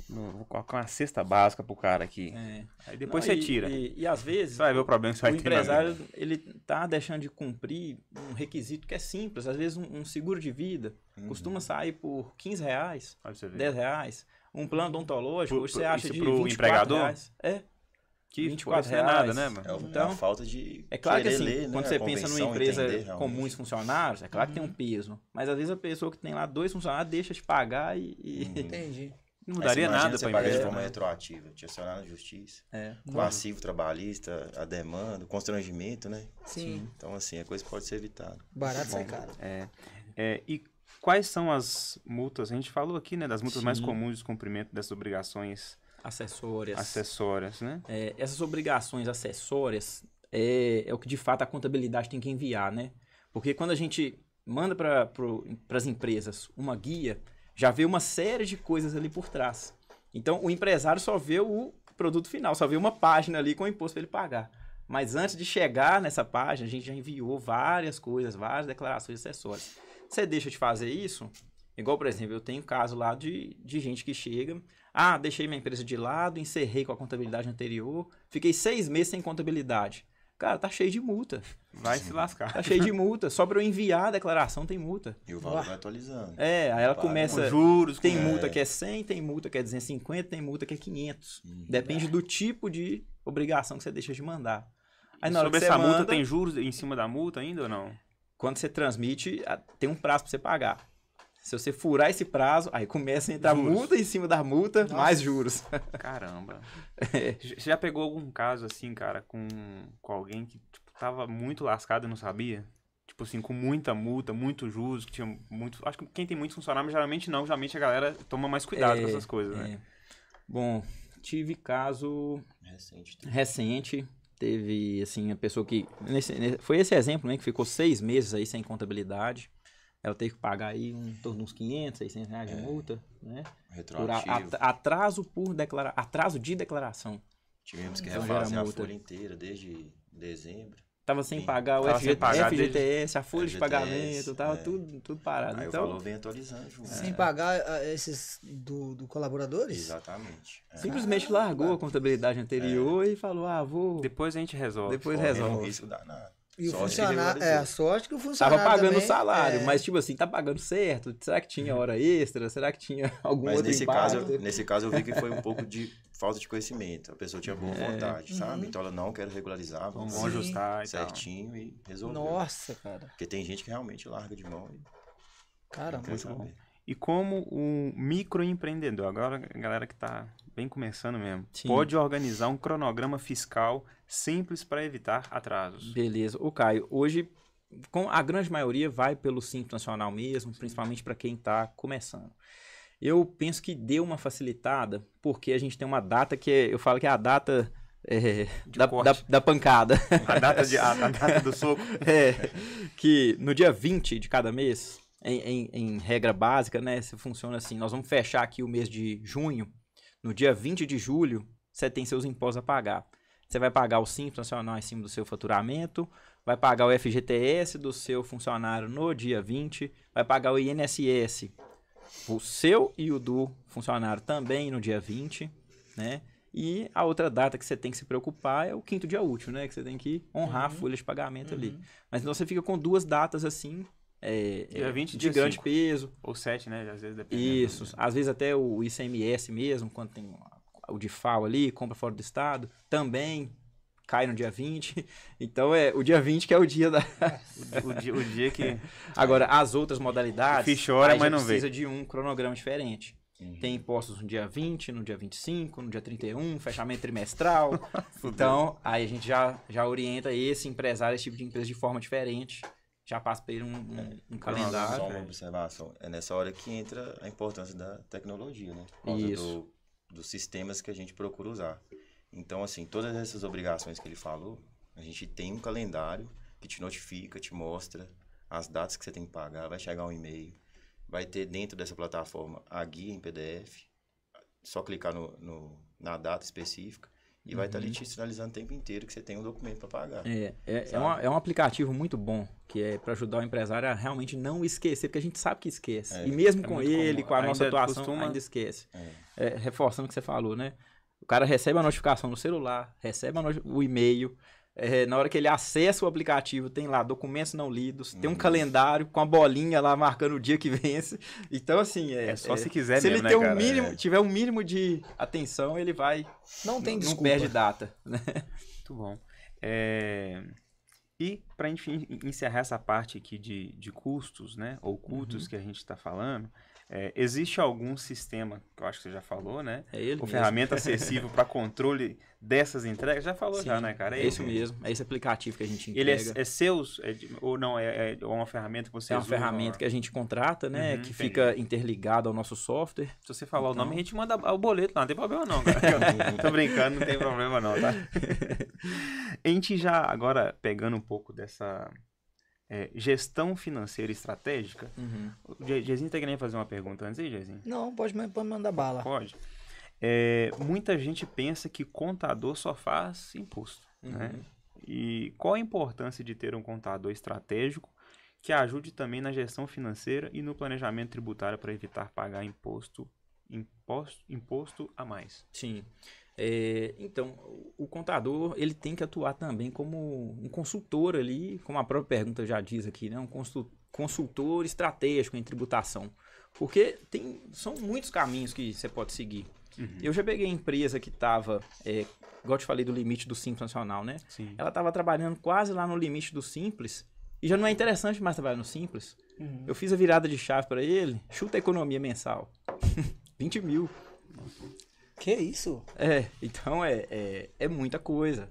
vou colocar uma cesta básica pro cara aqui. Aí depois você tira. E às vezes, você vai ver o problema que você vai ter. O empresário, ele tá deixando de cumprir um requisito que é simples. Às vezes um seguro de vida costuma sair por R$15, R$10. Um plano odontológico, hoje você acha de R$24. Empregador? Que R$24 é nada, né, mano? Então, a falta de é claro que assim, ler, quando né, você pensa numa empresa com muitos funcionários, é claro que tem um Uhum. peso. Mas às vezes a pessoa que tem lá 2 funcionários deixa de pagar Entendi. Não mudaria nada pra empresa. de forma retroativa, te acionar na justiça. Passivo trabalhista, a demanda, o constrangimento, né? Sim. Então, assim, a coisa pode ser evitada. Barato sai caro. E quais são as multas? A gente falou aqui, né, das multas mais comuns de descumprimento dessas obrigações acessórias, né? Essas obrigações acessórias é o que de fato a contabilidade tem que enviar, né? Porque quando a gente manda para as empresas uma guia, já vê uma série de coisas ali por trás. Então, o empresário só vê o produto final, só vê uma página ali com o imposto para ele pagar. Mas antes de chegar nessa página, a gente já enviou várias coisas, várias declarações acessórias. Você deixa de fazer isso, igual, por exemplo, eu tenho caso lá de gente que chega, deixei minha empresa de lado, encerrei com a contabilidade anterior, fiquei 6 meses sem contabilidade. Cara, tá cheio de multa. Vai se lascar. Tá cheio de multa. Só para eu enviar a declaração tem multa. E o valor vai atualizando. Aí ela começa... Com juros. Tem multa que é 100, tem multa que é 250, tem multa que é 500. Depende do tipo de obrigação que você deixa de mandar. Aí, na hora sobre que essa você multa, manda, tem juros em cima da multa ainda ou não? Quando você transmite, tem um prazo para você pagar. Se você furar esse prazo, aí começa a entrar multa em cima da multa, mais juros. Caramba. Você já pegou algum caso assim, cara, com alguém que tava muito lascado e não sabia? Tipo assim, com muita multa, muito juros, que tinha muito... Acho que quem tem muito funcionário, mas geralmente não. Geralmente a galera toma mais cuidado com essas coisas, né? Bom, tive caso recente. Teve, assim, a pessoa que... foi esse exemplo, né? Que ficou 6 meses aí sem contabilidade. Ela teve que pagar aí em torno de uns 500, 600 reais de multa, né? Retroativo. Atraso de declaração. Tivemos que refazer a folha inteira desde dezembro. Tava sem pagar o FGTS, a folha de pagamento, tava tudo parado. Aí então, o valor vem atualizando junto. Sem pagar esses do colaboradores? Exatamente. Simplesmente largou a contabilidade anterior e falou, vou... Depois a gente resolve. Depois É resolve. um risco danado. E o funcionário, a sorte que o funcionário tava pagando também, o salário, mas tipo assim, tá pagando certo? Será que tinha hora extra? Será que tinha algum outro impacto? Nesse caso eu vi que foi um pouco de falta de conhecimento. A pessoa tinha boa vontade, sabe? Então ela não quer regularizar, vamos ajustar certinho e resolver. Nossa, cara. Porque tem gente que realmente larga de mão. Caramba, muito bom. E como um microempreendedor, agora a galera que tá bem começando mesmo, pode organizar um cronograma fiscal simples para evitar atrasos? Beleza. O Caio, hoje a grande maioria vai pelo Simples Nacional mesmo, principalmente para quem está começando. Eu penso que deu uma facilitada, porque a gente tem uma data eu falo que é a data da pancada. A data do soco. Que no dia 20 de cada mês, em regra básica, né, se funciona assim, nós vamos fechar aqui o mês de junho, no dia 20 de julho, você tem seus impostos a pagar. Você vai pagar o Simples Nacional em cima do seu faturamento, vai pagar o FGTS do seu funcionário no dia 20, vai pagar o INSS, o seu e o do funcionário também no dia 20, né? E a outra data que você tem que se preocupar é o 5º dia útil, né? Que você tem que honrar a folha de pagamento ali. Mas então você fica com 2 datas assim, dia 20, de dia grande 5. peso. Ou 7, né? Às vezes depende. Isso. Às vezes até o ICMS mesmo, quando tem o de FAO ali, compra fora do estado, também cai no dia 20. Então o dia 20 que é o dia da... o dia que... Agora, as outras modalidades, chora, aí mas já não precisa vê. de um cronograma diferente. Tem impostos no dia 20, no dia 25, no dia 31, fechamento trimestral. Então, aí a gente já orienta esse empresário, esse tipo de empresa de forma diferente. Já passa para ele um calendário. Só uma observação. É nessa hora que entra a importância da tecnologia, né? Por causa Isso. dos sistemas que a gente procura usar. Então, assim, todas essas obrigações que ele falou, a gente tem um calendário que te notifica, te mostra as datas que você tem que pagar, vai chegar um e-mail, vai ter dentro dessa plataforma a guia em PDF, só clicar na data específica e vai estar ali te sinalizando o tempo inteiro que você tem um documento para pagar. É um aplicativo muito bom, que é para ajudar o empresário a realmente não esquecer, porque a gente sabe que esquece. E mesmo com ele, com a nossa atuação, ainda esquece. Reforçando o que você falou, né? O cara recebe a notificação no celular, recebe o e-mail, na hora que ele acessa o aplicativo, tem lá documentos não lidos, tem um calendário com a bolinha lá marcando o dia que vence. Então, assim... só se quiser se mesmo, ele né, cara? tiver um mínimo de atenção, ele vai... Não tem Não desculpa. perde data, né? Muito bom. E para encerrar essa parte aqui de custos, né? Ou cultos que a gente está falando, existe algum sistema, que eu acho que você já falou, né? É ele mesmo. Ferramenta acessível para controle dessas entregas? Já falou. Sim, já, né, cara? É isso mesmo. É esse aplicativo que a gente Ele entrega. é seus? Ou não? É uma ferramenta que você É uma usa? ferramenta que a gente contrata, né? Que entendi. fica interligado ao nosso software. Se você falar Então... o nome, a gente manda o boleto lá, não tem problema não, cara. Tô brincando, não tem problema não, tá? A gente já, agora, pegando um pouco dessa gestão financeira estratégica, o Jezinho tá querendo fazer uma pergunta antes aí, Jezinho? Não, pode mandar bala. Pode. Muita gente pensa que contador só faz imposto, né? E qual a importância de ter um contador estratégico que ajude também na gestão financeira e no planejamento tributário para evitar pagar imposto a mais? Sim. Então, o contador, ele tem que atuar também como um consultor ali, como a própria pergunta já diz aqui, né? Um consultor estratégico em tributação. Porque são muitos caminhos que você pode seguir. Eu já peguei empresa que estava, igual eu te falei do limite do Simples Nacional, né? Sim. Ela estava trabalhando quase lá no limite do Simples e já não é interessante mais trabalhar no Simples. Eu fiz a virada de chave para ele, chuta a economia mensal. 20 mil. Que isso? Então é muita coisa.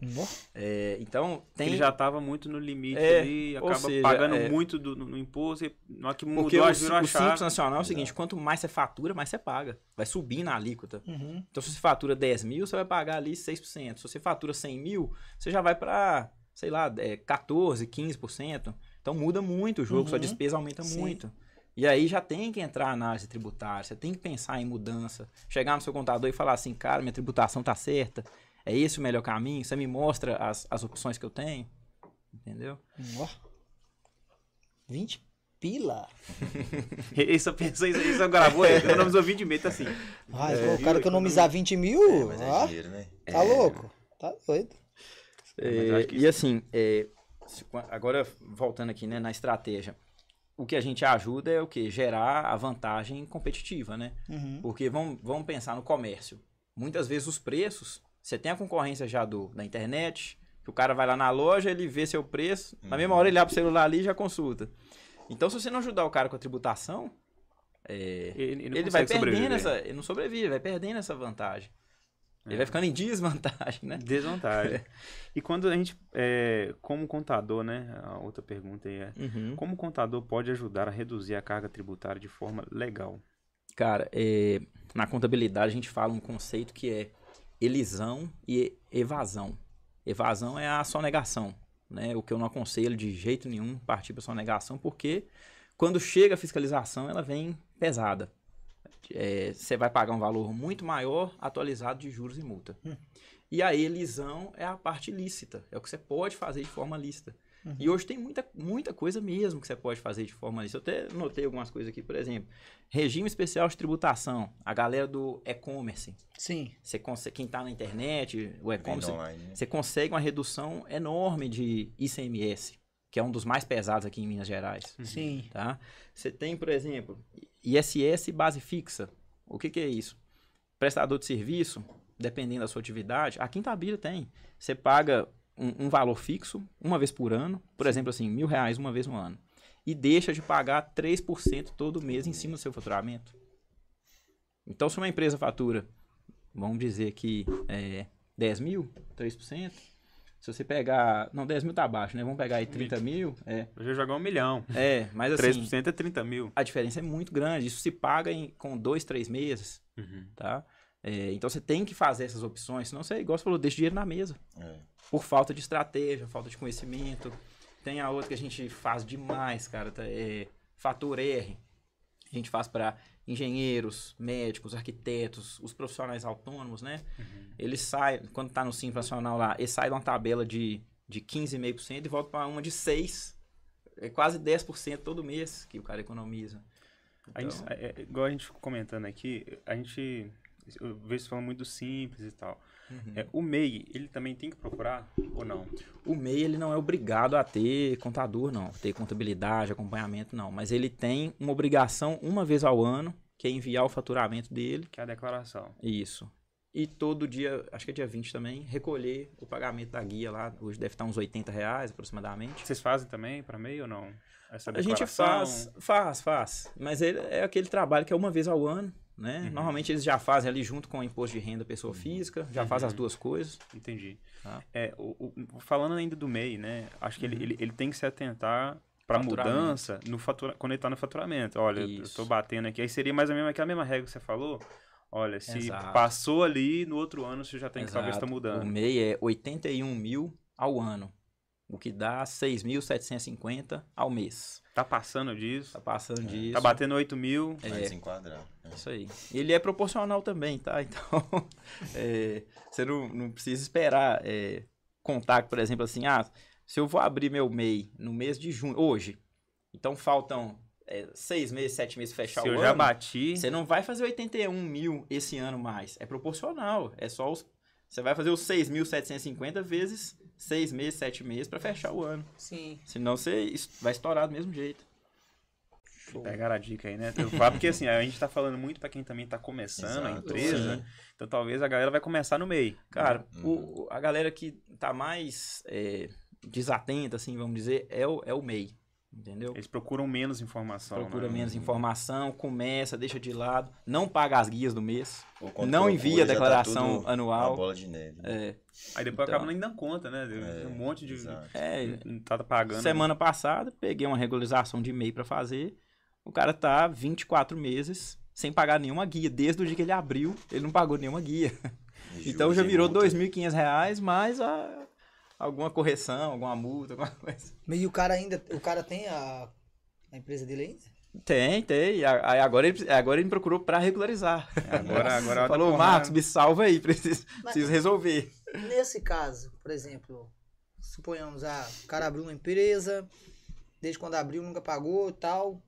Então tem... Ele já estava muito no limite ali, acaba pagando muito no imposto, e na hora que mudou, porque virou a o chave. Simples Nacional é o seguinte, quanto mais você fatura, mais você paga. Vai subindo a alíquota. Então se você fatura 10 mil, você vai pagar ali 6%. Se você fatura 100 mil, você já vai para, sei lá, 14%, 15%. Então muda muito o jogo, sua despesa aumenta muito. E aí já tem que entrar a análise tributária, você tem que pensar em mudança, chegar no seu contador e falar assim, cara, minha tributação tá certa, é esse o melhor caminho, você me mostra as opções que eu tenho, entendeu? 20 pila? Ele só pensou isso, ele só gravou, economizou 20 mil, tá assim. O cara economizar 20 mil? Mas é dinheiro, né? Tá louco? Tá doido. E assim, agora voltando aqui, né, na estratégia, o que a gente ajuda é o quê? Gerar a vantagem competitiva, né? Porque vamos pensar no comércio. Muitas vezes os preços, você tem a concorrência já da internet, que o cara vai lá na loja, ele vê seu preço, na mesma hora ele abre o celular ali e já consulta. Então, se você não ajudar o cara com a tributação, ele vai perdendo ele não sobrevive, vai perdendo essa vantagem. Ele vai ficando em desvantagem, né? Desvantagem. E quando a gente, como contador, né? A outra pergunta aí como o contador pode ajudar a reduzir a carga tributária de forma legal? Cara, na contabilidade a gente fala um conceito que é elisão e evasão. Evasão é a sonegação, né? O que eu não aconselho de jeito nenhum partir para sonegação, porque quando chega a fiscalização ela vem pesada. Você vai pagar um valor muito maior atualizado de juros e multa. E a elisão é a parte lícita, é o que você pode fazer de forma lícita. E hoje tem muita coisa mesmo que você pode fazer de forma lícita. Eu até notei algumas coisas aqui, por exemplo, regime especial de tributação, a galera do e-commerce. Sim. Quem está na internet, o e-commerce, online, né? você consegue uma redução enorme de ICMS, que é um dos mais pesados aqui em Minas Gerais. Sim. Tá? Você tem, por exemplo, ISS base fixa. O que é isso? Prestador de serviço, dependendo da sua atividade, a Quintabira tem. Você paga um valor fixo uma vez por ano, por exemplo, assim, R$1.000 uma vez no ano. E deixa de pagar 3% todo mês em cima do seu faturamento. Então, se uma empresa fatura, vamos dizer que 10 mil, 3%, se você pegar... Não, 10 mil tá baixo, né? Vamos pegar aí 30 mil. Hoje eu jogar 1 milhão. Mas assim... 3% é 30 mil. A diferença é muito grande. Isso se paga com 2, 3 meses, tá? Então você tem que fazer essas opções, senão você, igual você falou, deixa dinheiro na mesa. Por falta de estratégia, falta de conhecimento. Tem a outra que a gente faz demais, cara, fator R. A gente faz para engenheiros, médicos, arquitetos, os profissionais autônomos, né? Eles saem, quando tá no Simples Nacional lá, eles saem de uma tabela de 15,5% e voltam para uma de 6%. É quase 10% todo mês que o cara economiza. Então... igual a gente comentando aqui, eu vejo você falando muito do Simples e tal. O MEI, ele também tem que procurar ou não? O MEI, ele não é obrigado a ter contador, não. Ter contabilidade, acompanhamento, não. Mas ele tem uma obrigação uma vez ao ano, que é enviar o faturamento dele. Que é a declaração. Isso. E todo dia, acho que é dia 20 também, recolher o pagamento da guia lá. Hoje deve estar uns R$80 aproximadamente. Vocês fazem também para MEI ou não? Essa a gente faz. Mas é aquele trabalho que é uma vez ao ano. Né? Normalmente eles já fazem ali junto com o imposto de renda pessoa física, já faz as duas coisas. Entendi. Tá? Falando ainda do MEI, né? Acho que ele tem que se atentar para mudança quando ele está no faturamento. Olha, eu estou batendo aqui. Aí seria mais ou menos aquela mesma regra que você falou. Olha, se passou ali, no outro ano você já tem que talvez estar mudando. O MEI é 81 mil ao ano, o que dá 6.750 ao mês. Tá passando disso? Tá passando disso. Tá batendo 8 mil. Vai desenquadrar. Isso aí. Ele é proporcional também, tá? Então, você não precisa esperar contar, por exemplo, assim, se eu vou abrir meu MEI no mês de junho, hoje, então faltam 6 meses, 7 meses fechar o ano. Se eu já bati... Você não vai fazer 81 mil esse ano mais. É proporcional. É só você vai fazer os 6.750 vezes 6 meses, 7 meses para fechar o ano. Sim. Senão você vai estourar do mesmo jeito. Pegaram a dica aí, né? Eu falo porque assim, a gente tá falando muito para quem também tá começando a empresa. Sim. Então talvez a galera vai começar no MEI. Cara, a galera que tá mais desatenta, assim, vamos dizer, é o MEI. Entendeu? Eles procuram menos informação. Menos informação, começa, deixa de lado, não paga as guias do mês, não envia a declaração anual. Uma bola de neve. Né? Aí depois acaba nem dando conta, né? Um monte de... não tá pagando. Semana passada, peguei uma regularização de MEI para fazer, o cara tá 24 meses sem pagar nenhuma guia. Desde o dia que ele abriu, ele não pagou nenhuma guia. Então já virou R$2.500 mais alguma correção, alguma multa, alguma coisa. E o cara tem a empresa dele ainda? Tem. Agora ele me procurou para regularizar. Agora falou, Marcos, me salva aí, preciso resolver. Nesse caso, por exemplo, suponhamos, o cara abriu uma empresa, desde quando abriu nunca pagou e tal,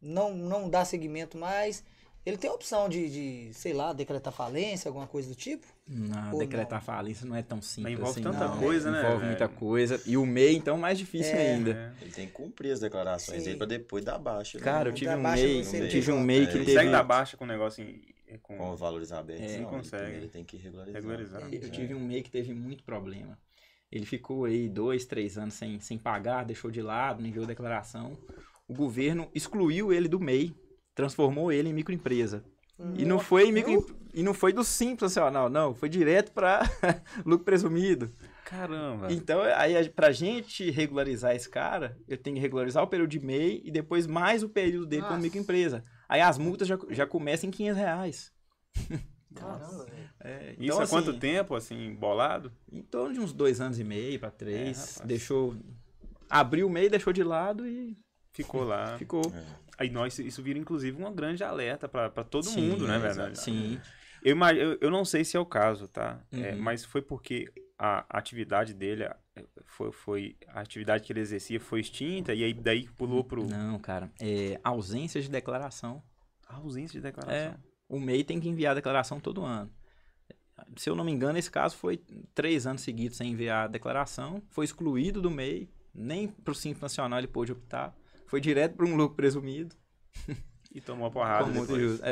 não dá seguimento mais. Ele tem a opção de, sei lá, decretar falência, alguma coisa do tipo? Não, decretar falência não é tão simples. Envolve assim, tanta coisa, né? Envolve muita coisa. E o MEI, então, mais difícil ainda. Ele tem que cumprir as declarações aí pra depois dar baixa. Cara, eu tive um MEI que teve... Consegue dar baixa com o negócio com valores abertos? Não consegue. Ele tem que regularizar. Eu tive um MEI que teve muito problema. Ele ficou aí 2, 3 anos sem pagar, deixou de lado, não enviou declaração. O governo excluiu ele do MEI, transformou ele em microempresa. E não foi do Simples Nacional, não. Foi direto para lucro presumido. Caramba. Então, aí, pra gente regularizar esse cara, eu tenho que regularizar o período de MEI e depois mais o período dele como microempresa. Aí as multas já começam em R$ 500. Caramba, velho. Então, Isso há assim, quanto tempo, assim, bolado? em torno de uns 2 anos e meio para 3. rapaz. Abriu o MEI, deixou de lado e Ficou lá. ficou. Aí isso vira, inclusive, um grande alerta pra todo Sim, mundo, né, velho? Sim. Eu não sei se é o caso, tá? Mas foi porque a atividade dele, a atividade que ele exercia foi extinta e aí daí pulou pro... Não, cara. Ausência de declaração. A ausência de declaração. O MEI tem que enviar a declaração todo ano. Se eu não me engano, esse caso foi 3 anos seguidos sem enviar a declaração. Foi excluído do MEI. Nem pro Simples Nacional ele pôde optar. Foi direto para um lucro presumido. E tomou a porrada Como depois. justo.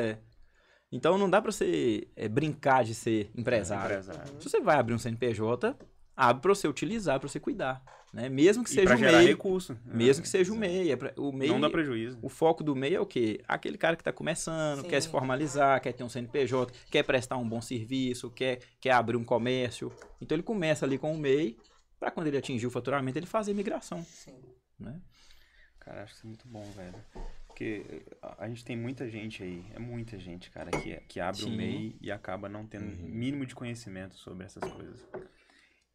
Então não dá para você brincar de ser empresário. Se você vai abrir um CNPJ, abre para você utilizar, para você cuidar. Né? Mesmo que E seja pra o gerar MEI. recurso. Mesmo que seja o MEI. O MEI. Não dá prejuízo. O foco do MEI é o quê? Aquele cara que está começando, Sim. quer se formalizar, quer ter um CNPJ, quer prestar um bom serviço, quer abrir um comércio. Então ele começa ali com o MEI, para quando ele atingir o faturamento, ele fazer migração. Sim. Né? Cara, acho isso muito bom, velho. Porque a gente tem muita gente aí, é muita gente, cara, que abre o Sim. MEI e acaba não tendo mínimo de conhecimento sobre essas coisas.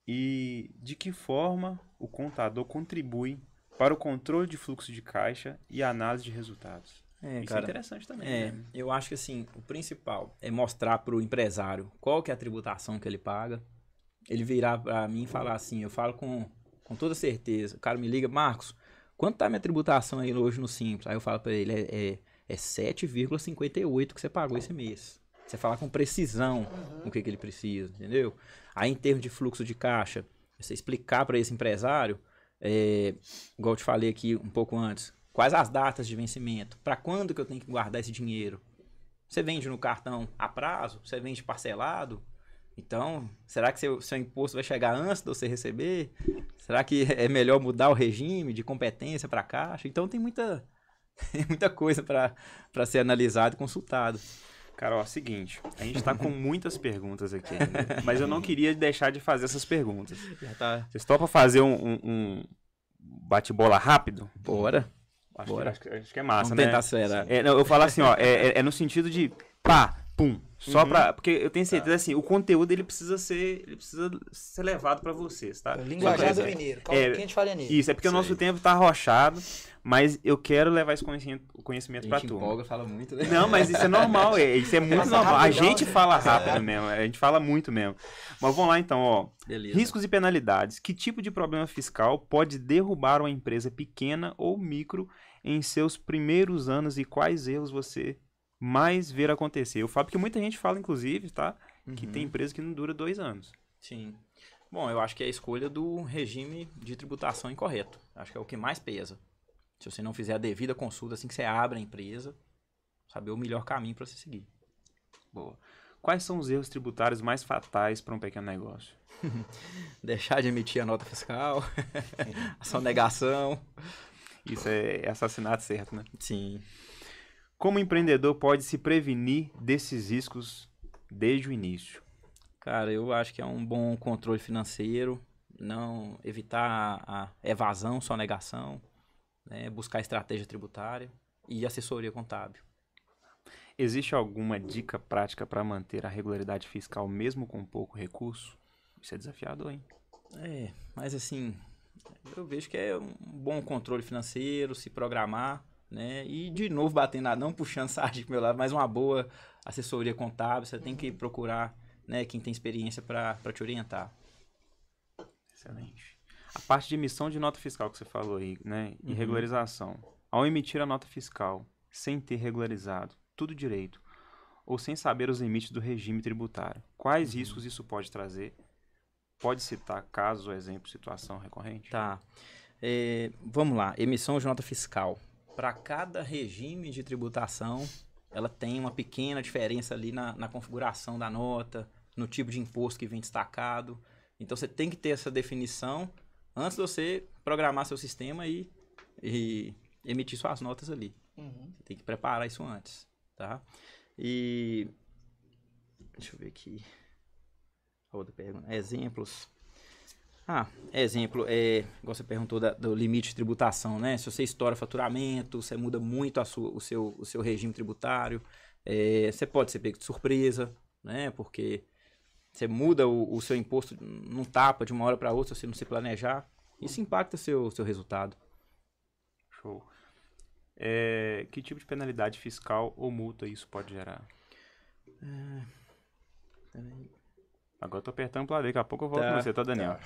E de que forma o contador contribui para o controle de fluxo de caixa e análise de resultados? Isso é interessante também. Né? Eu acho que assim, o principal é mostrar para o empresário qual que é a tributação que ele paga. Ele virar para mim e falar assim, eu falo com toda certeza, o cara me liga, Marcos, quanto tá minha tributação aí hoje no Simples? Aí eu falo para ele, é 7,58 que você pagou esse mês. Você fala com precisão o que ele precisa, entendeu? Aí em termos de fluxo de caixa, você explicar para esse empresário, igual eu te falei aqui um pouco antes, quais as datas de vencimento, para quando que eu tenho que guardar esse dinheiro? Você vende no cartão a prazo? Você vende parcelado? Então, será que seu imposto vai chegar antes de você receber? Será que é melhor mudar o regime de competência para a Caixa? Então, tem muita coisa para ser analisado e consultado. Cara, ó, seguinte, a gente tá com muitas perguntas aqui ainda, mas eu não queria deixar de fazer essas perguntas. Já tá. Vocês topam fazer um bate-bola rápido? Bora. Acho que é massa, Vamos né? tentar acelerar. Eu falo assim, ó, é no sentido de pá, pum, só pra... Porque eu tenho certeza, assim, o conteúdo, ele precisa ser levado pra vocês, tá? Linguajar do Só pra- mineiro. Calma, que a gente fala nisso. Isso, é porque o nosso tempo tá arrochado, mas eu quero levar esse conhecimento pra turma. empolga, fala muito, né? Não, mas isso é normal, isso é muito Passa normal. A rapidão, gente né? fala rápido mesmo, a gente fala muito mesmo. Mas vamos lá então, ó. Beleza. Riscos e penalidades. Que tipo de problema fiscal pode derrubar uma empresa pequena ou micro em seus primeiros anos e quais erros você mais ver acontecer? Eu falo porque muita gente fala, inclusive, tá? Que tem empresa que não dura 2 anos. Sim. Bom, eu acho que é a escolha do regime de tributação incorreto. Acho que é o que mais pesa. Se você não fizer a devida consulta assim que você abre a empresa, saber o melhor caminho para você seguir. Boa. Quais são os erros tributários mais fatais para um pequeno negócio? Deixar de emitir a nota fiscal, a sonegação. Isso é assassinato certo, né? Sim. Como o empreendedor pode se prevenir desses riscos desde o início? Cara, eu acho que é um bom controle financeiro, não evitar a evasão, sonegação, né, buscar estratégia tributária e assessoria contábil. Existe alguma dica prática para manter a regularidade fiscal mesmo com pouco recurso? Isso é desafiador, hein? Mas assim, eu vejo que é um bom controle financeiro, se programar, né? E de novo batendo, não puxando sardinha pro meu lado, mas uma boa assessoria contábil, você tem que procurar, né, quem tem experiência para te orientar. Excelente. A parte de emissão de nota fiscal que você falou aí, né? E regularização. Ao emitir a nota fiscal sem ter regularizado tudo direito ou sem saber os limites do regime tributário, quais riscos isso pode trazer? Pode citar caso, exemplo, situação recorrente? Tá. Vamos lá. Emissão de nota fiscal. Para cada regime de tributação, ela tem uma pequena diferença ali na configuração da nota, no tipo de imposto que vem destacado. Então, você tem que ter essa definição antes de você programar seu sistema e emitir suas notas ali. Você tem que preparar isso antes, tá? E... deixa eu ver aqui. Outra pergunta. Exemplos. Exemplo, igual você perguntou do limite de tributação, né? Se você estoura faturamento, você muda muito o seu regime tributário, você pode ser pego de surpresa, né? Porque você muda o seu imposto, não tapa de uma hora para outra, se você não se planejar, isso impacta o seu resultado. Show. Que tipo de penalidade fiscal ou multa isso pode gerar? Agora eu tô apertando para ler, daqui a pouco eu volto com você, tá, Daniel?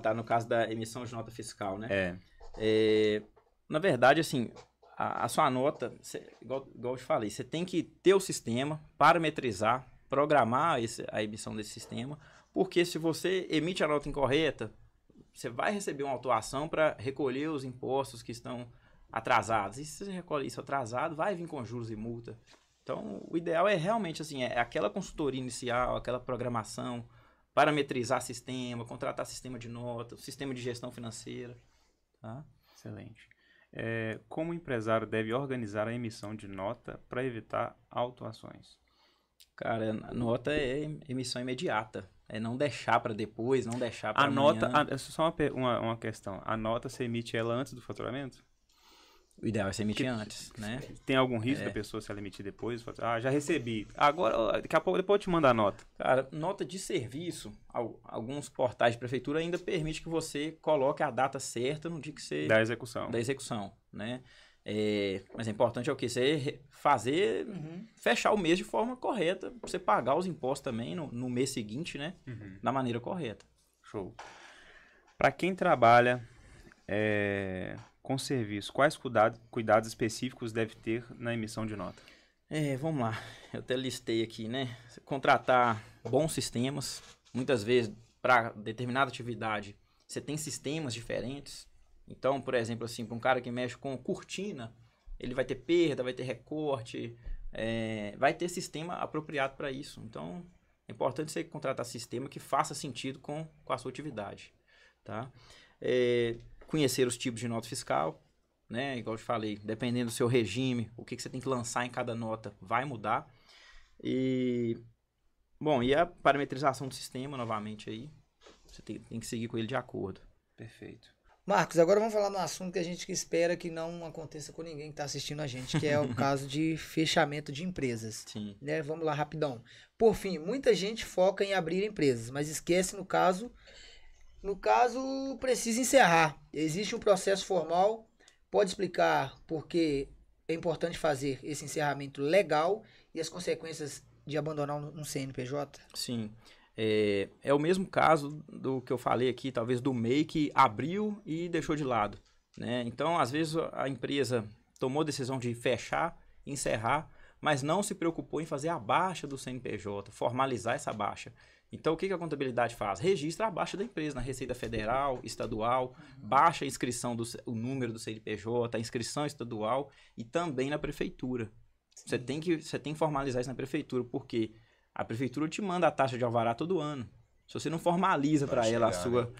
Tá, no caso da emissão de nota fiscal, né? Na verdade, assim, a sua nota, igual eu te falei, você tem que ter o sistema, parametrizar, programar a emissão desse sistema, porque se você emite a nota incorreta, você vai receber uma autuação para recolher os impostos que estão atrasados. E se você recolhe isso atrasado, vai vir com juros e multa. Então, o ideal é realmente assim, aquela consultoria inicial, aquela programação, parametrizar sistema, contratar sistema de nota, sistema de gestão financeira. Tá? Excelente. Como o empresário deve organizar a emissão de nota para evitar autuações? Cara, a nota é emissão imediata. É não deixar para depois, não deixar para amanhã. Nota, só uma questão. A nota você emite ela antes do faturamento? O ideal é você emitir antes, né? Tem algum risco da pessoa se ela emitir depois? Já recebi. Agora, daqui a pouco, depois eu te mando a nota. Cara, nota de serviço, alguns portais de prefeitura ainda permite que você coloque a data certa no dia que você... Da execução. Da execução, né? Mas é importante que você fazer, fechar o mês de forma correta, pra você pagar os impostos também no mês seguinte, né? Da maneira correta. Show. Para quem trabalha com serviço, quais cuidados específicos deve ter na emissão de nota? Vamos lá. Eu até listei aqui, né? Contratar bons sistemas. Muitas vezes, para determinada atividade, você tem sistemas diferentes. Então, por exemplo, assim, para um cara que mexe com cortina, ele vai ter perda, vai ter recorte, vai ter sistema apropriado para isso. Então, é importante você contratar sistema que faça sentido com a sua atividade. Tá? Conhecer os tipos de nota fiscal, né? Igual eu te falei, dependendo do seu regime, o que você tem que lançar em cada nota vai mudar. E a parametrização do sistema, novamente, aí, você tem que seguir com ele de acordo. Perfeito. Marcos, agora vamos falar de um assunto que a gente espera que não aconteça com ninguém que está assistindo a gente, que é o caso de fechamento de empresas. Sim. Né? Vamos lá, rapidão. Por fim, muita gente foca em abrir empresas, mas esquece no caso, precisa encerrar. Existe um processo formal, pode explicar por que é importante fazer esse encerramento legal e as consequências de abandonar um CNPJ? Sim. É o mesmo caso do que eu falei aqui, talvez do MEI que abriu e deixou de lado, né? Então, às vezes, a empresa tomou a decisão de fechar, encerrar, mas não se preocupou em fazer a baixa do CNPJ, formalizar essa baixa. Então, o que a contabilidade faz? Registra a baixa da empresa na Receita Federal, estadual, baixa a inscrição o número do CNPJ, a inscrição estadual e também na prefeitura. Você tem que formalizar isso na prefeitura, porque a prefeitura te manda a taxa de alvará todo ano. Se você não formaliza para ela a sua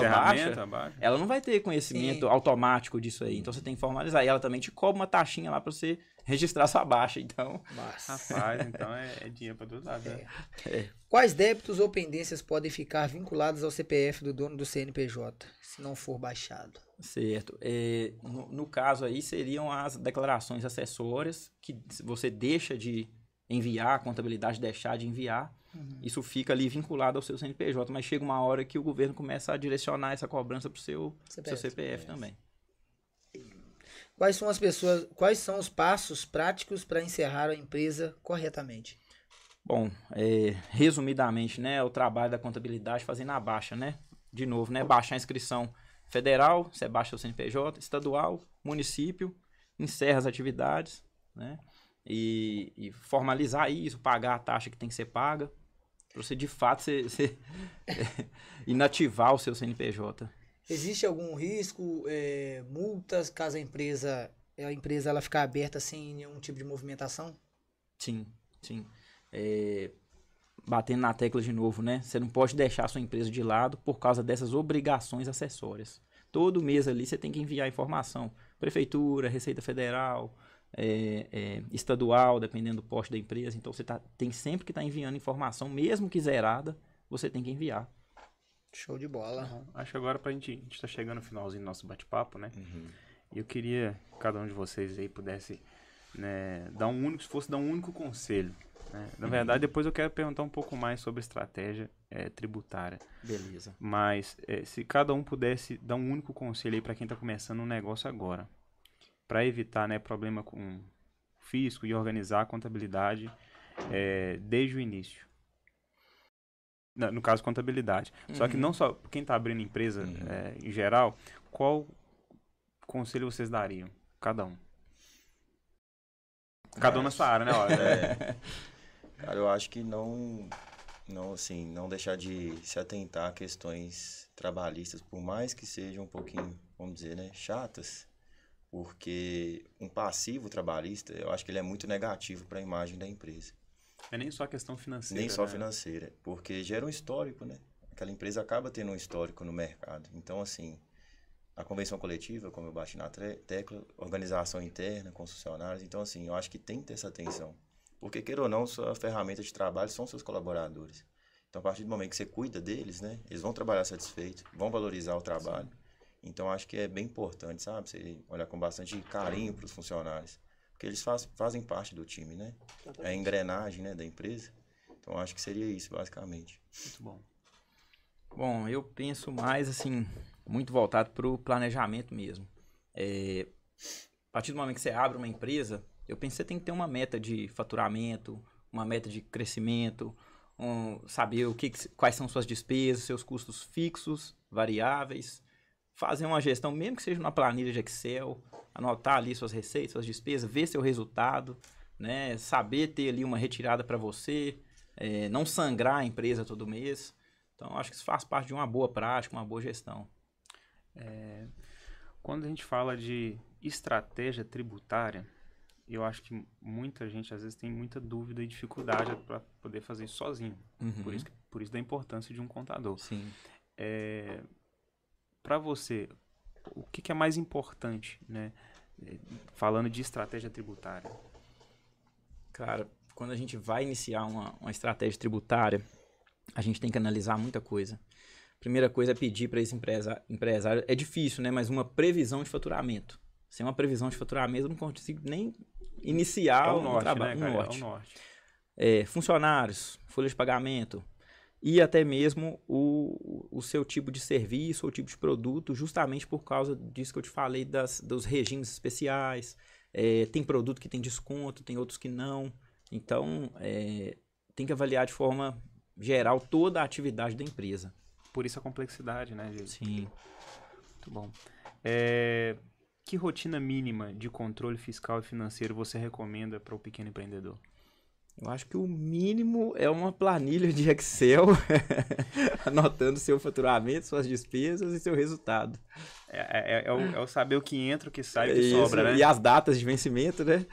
baixa, ela não vai ter conhecimento automático disso aí. Então, você tem que formalizar. E ela também te cobra uma taxinha lá para você registrar sua baixa. Então, rapaz, então é dinheiro para todos lados. Quais débitos ou pendências podem ficar vinculados ao CPF do dono do CNPJ, se não for baixado? Certo. No caso aí, seriam as declarações acessórias que você deixa de enviar, a contabilidade deixar de enviar. Isso fica ali vinculado ao seu CNPJ, mas chega uma hora que o governo começa a direcionar essa cobrança para o seu CPF também. Quais são os passos práticos para encerrar a empresa corretamente? Bom, resumidamente, né, o trabalho da contabilidade fazendo a baixa, né? De novo, né, baixar a inscrição federal, você baixa o CNPJ, estadual, município, encerra as atividades, né? E formalizar isso, pagar a taxa que tem que ser paga, para você de fato inativar o seu CNPJ. Existe algum risco, multas, caso a empresa ela ficar aberta sem nenhum tipo de movimentação? Sim. Batendo na tecla de novo, né? Você não pode deixar a sua empresa de lado por causa dessas obrigações acessórias. Todo mês ali você tem que enviar informação. Prefeitura, Receita Federal, estadual, dependendo do porte da empresa. Então, você tem sempre que estar enviando informação, mesmo que zerada, você tem que enviar. Show de bola. Acho que agora a gente tá chegando no finalzinho do nosso bate-papo, né? E eu queria que cada um de vocês aí pudesse, né, se fosse dar um único conselho, né? Na verdade, depois eu quero perguntar um pouco mais sobre estratégia tributária. Beleza. Mas se cada um pudesse dar um único conselho aí para quem está começando um negócio agora, para evitar, né, problema com fisco e organizar a contabilidade desde o início. No caso, contabilidade. Só que não só quem está abrindo empresa em geral, qual conselho vocês dariam? Cada um. Cada um na sua área, né? Cara, eu acho que não deixar de se atentar a questões trabalhistas, por mais que sejam um pouquinho, vamos dizer, né, chatas, porque um passivo trabalhista, eu acho que ele é muito negativo para a imagem da empresa. É nem só questão financeira. Nem só financeira, porque gera um histórico, né? Aquela empresa acaba tendo um histórico no mercado. Então, assim, a convenção coletiva, como eu bati na tecla, organização interna com os funcionários. Então, assim, eu acho que tem que ter essa atenção. Porque, queira ou não, sua ferramenta de trabalho são seus colaboradores. Então, a partir do momento que você cuida deles, né? Eles vão trabalhar satisfeitos, vão valorizar o trabalho. Sim. Então, acho que é bem importante, sabe? Você olhar com bastante carinho para os funcionários. Porque eles fazem parte do time, né? É a engrenagem, né, da empresa. Então, acho que seria isso, basicamente. Muito bom. Bom, eu penso mais, assim, muito voltado para o planejamento mesmo. A partir do momento que você abre uma empresa, eu penso que você tem que ter uma meta de faturamento, uma meta de crescimento, saber quais são suas despesas, seus custos fixos, variáveis, fazer uma gestão, mesmo que seja numa planilha de Excel, anotar ali suas receitas, suas despesas, ver seu resultado, né? Saber ter ali uma retirada para você, não sangrar a empresa todo mês. Então, acho que isso faz parte de uma boa prática, uma boa gestão. Quando a gente fala de estratégia tributária, eu acho que muita gente, às vezes, tem muita dúvida e dificuldade para poder fazer isso sozinho. Por isso da importância de um contador. Sim. Para você, o que é mais importante, né? Falando de estratégia tributária? Cara, quando a gente vai iniciar uma estratégia tributária, a gente tem que analisar muita coisa. Primeira coisa é pedir para esse empresário, é difícil, né? Mas uma previsão de faturamento. Sem uma previsão de faturamento, eu não consigo nem iniciar o trabalho. Né, cara? É o norte. Funcionários, folha de pagamento e até mesmo o seu tipo de serviço ou tipo de produto, justamente por causa disso que eu te falei dos regimes especiais. Tem produto que tem desconto, tem outros que não. Então, tem que avaliar de forma geral toda a atividade da empresa. Por isso a complexidade, né, gente? Sim. Muito bom. Que rotina mínima de controle fiscal e financeiro você recomenda para o pequeno empreendedor? Eu acho que o mínimo é uma planilha de Excel, anotando seu faturamento, suas despesas e seu resultado. É o saber o que entra, o que sai, o que sobra, né? E as datas de vencimento, né?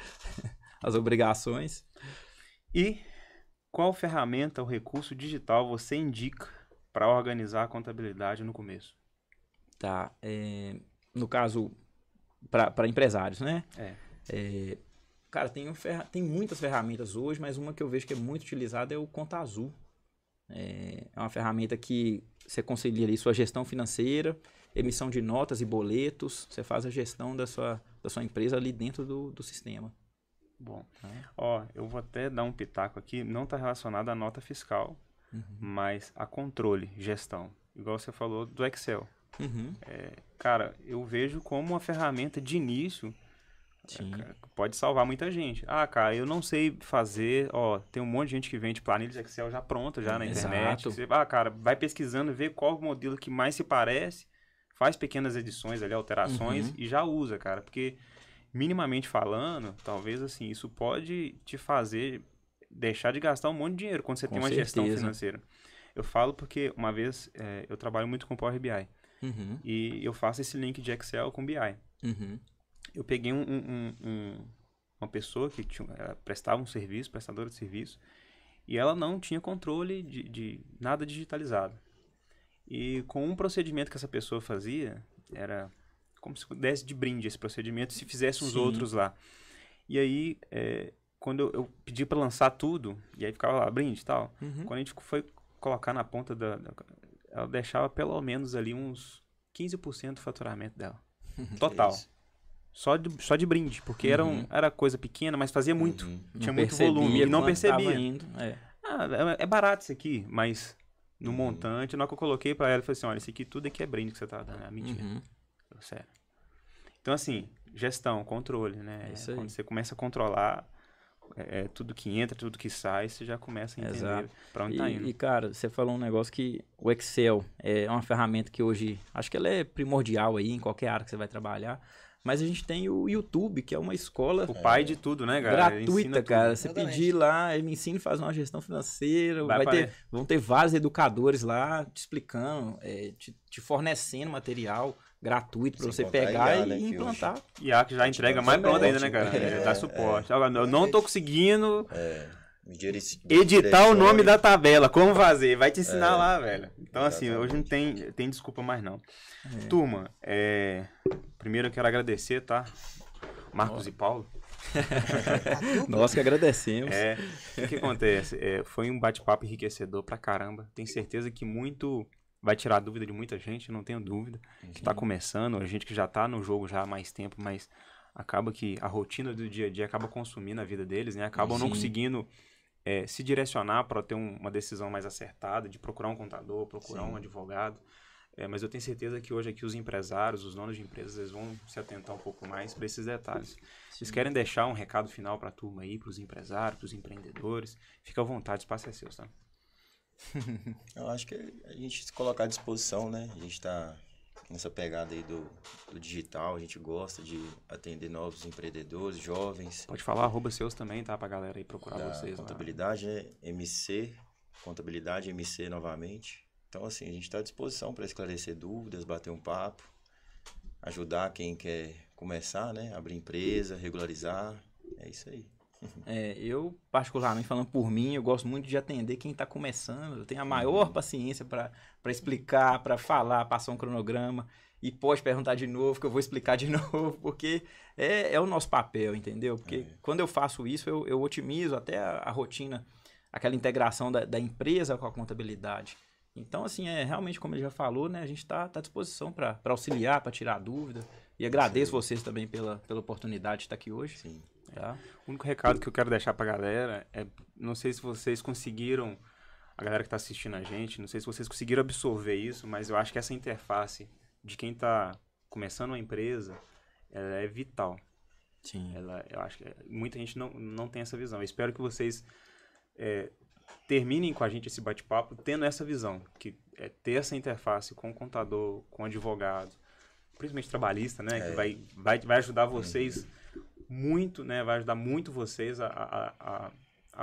As obrigações. E qual ferramenta ou recurso digital você indica para organizar a contabilidade no começo? Tá. No caso, para empresários, né? Cara, tem muitas ferramentas hoje, mas uma que eu vejo que é muito utilizada é o Conta Azul. É uma ferramenta que você concilia ali sua gestão financeira, emissão de notas e boletos, você faz a gestão da sua empresa ali dentro do sistema. Bom, eu vou até dar um pitaco aqui, não está relacionado à nota fiscal, mas a controle, gestão. Igual você falou do Excel. Cara, eu vejo como uma ferramenta de início pode salvar muita gente. Cara, eu não sei fazer, tem um monte de gente que vende planilhas de Excel já pronta, já na internet. Você, cara, vai pesquisando, vê qual modelo que mais se parece, faz pequenas edições ali, alterações e já usa, cara, porque minimamente falando, talvez assim, isso pode te fazer deixar de gastar um monte de dinheiro quando você tem uma gestão financeira. Eu falo porque uma vez eu trabalho muito com Power BI e eu faço esse link de Excel com BI. Eu peguei uma pessoa que prestava um serviço, prestadora de serviço, e ela não tinha controle de nada digitalizado. E com um procedimento que essa pessoa fazia, era como se desse de brinde esse procedimento, se fizesse uns outros lá. E aí, quando eu pedi pra lançar tudo, e aí ficava lá, brinde e tal, Uhum. quando a gente foi colocar na ponta ela deixava pelo menos ali uns 15% do faturamento dela. Total. Isso. Só de brinde, porque era coisa pequena, mas fazia muito. Tinha Não muito percebia volume e não quanto tava percebia. indo, É barato isso aqui, mas no montante, na hora que eu coloquei pra ela, eu falei assim, olha, isso aqui tudo aqui é brinde que você tá dando. É mentira. Sério. Então, assim, gestão, controle, né? É isso aí. Quando você começa a controlar tudo que entra, tudo que sai, você já começa a entender Exato. pra onde tá indo. E, cara, você falou um negócio que o Excel é uma ferramenta que hoje, acho que ela é primordial aí em qualquer área que você vai trabalhar, mas a gente tem o YouTube, que é uma escola O pai de tudo, né, cara? Ele ensina gratuita, tudo. cara. Você Exatamente. pedir lá, ele ensina a fazer uma gestão financeira, Vai vão ter vários educadores lá te explicando, te fornecendo material gratuito para Sem você contar a pegar IA, né, e que implantar. E a que já entrega mais também. pronta ainda, né, cara? Dá suporte. Agora, eu não tô conseguindo editar o nome da tabela, como fazer. Vai te ensinar lá, velho. Então, assim, hoje não tem desculpa mais, não. Turma, primeiro eu quero agradecer, tá? Marcos e Paulo. Nós que agradecemos. O que acontece? Foi um bate-papo enriquecedor pra caramba. Tenho certeza que muito vai tirar a dúvida de muita gente, não tenho dúvida. Que tá começando, a gente que já tá no jogo já há mais tempo, mas acaba que a rotina do dia a dia acaba consumindo a vida deles, né? Acabam não conseguindo se direcionar para ter uma decisão mais acertada, de procurar um contador, procurar um advogado. Mas eu tenho certeza que hoje aqui os empresários, os donos de empresas, eles vão se atentar um pouco mais para esses detalhes. Vocês querem deixar um recado final para a turma aí, para os empresários, para os empreendedores? Fica à vontade, o espaço é seu, tá? Eu acho que a gente se colocar à disposição, né? A gente está nessa pegada aí do digital, a gente gosta de atender novos empreendedores, jovens. Pode falar @seus também, tá? Pra galera aí procurar Da vocês lá. contabilidade, né? Contabilidade MC novamente. Então, assim, a gente está à disposição para esclarecer dúvidas, bater um papo, ajudar quem quer começar, né? Abrir empresa, regularizar. É isso aí. Eu, particularmente falando por mim, eu gosto muito de atender quem está começando. Eu tenho a maior paciência para explicar, para falar, passar um cronograma. E pode perguntar de novo, que eu vou explicar de novo, porque é o nosso papel, entendeu? Porque quando eu faço isso, eu otimizo até a rotina, aquela integração da empresa com a contabilidade. Então, assim, realmente, como ele já falou, né? A gente está à disposição para auxiliar, para tirar dúvida. E agradeço vocês também pela oportunidade de estar aqui hoje. Sim. Tá? O único recado que eu quero deixar pra galera não sei se vocês conseguiram, a galera que tá assistindo a gente, não sei se vocês conseguiram absorver isso, mas eu acho que essa interface de quem tá começando uma empresa, ela é vital. Sim. Eu acho que muita gente não tem essa visão. Eu espero que vocês terminem com a gente esse bate-papo tendo essa visão, que é ter essa interface com o contador, com o advogado, principalmente trabalhista, né, que vai ajudar vocês muito, né, vai ajudar muito vocês a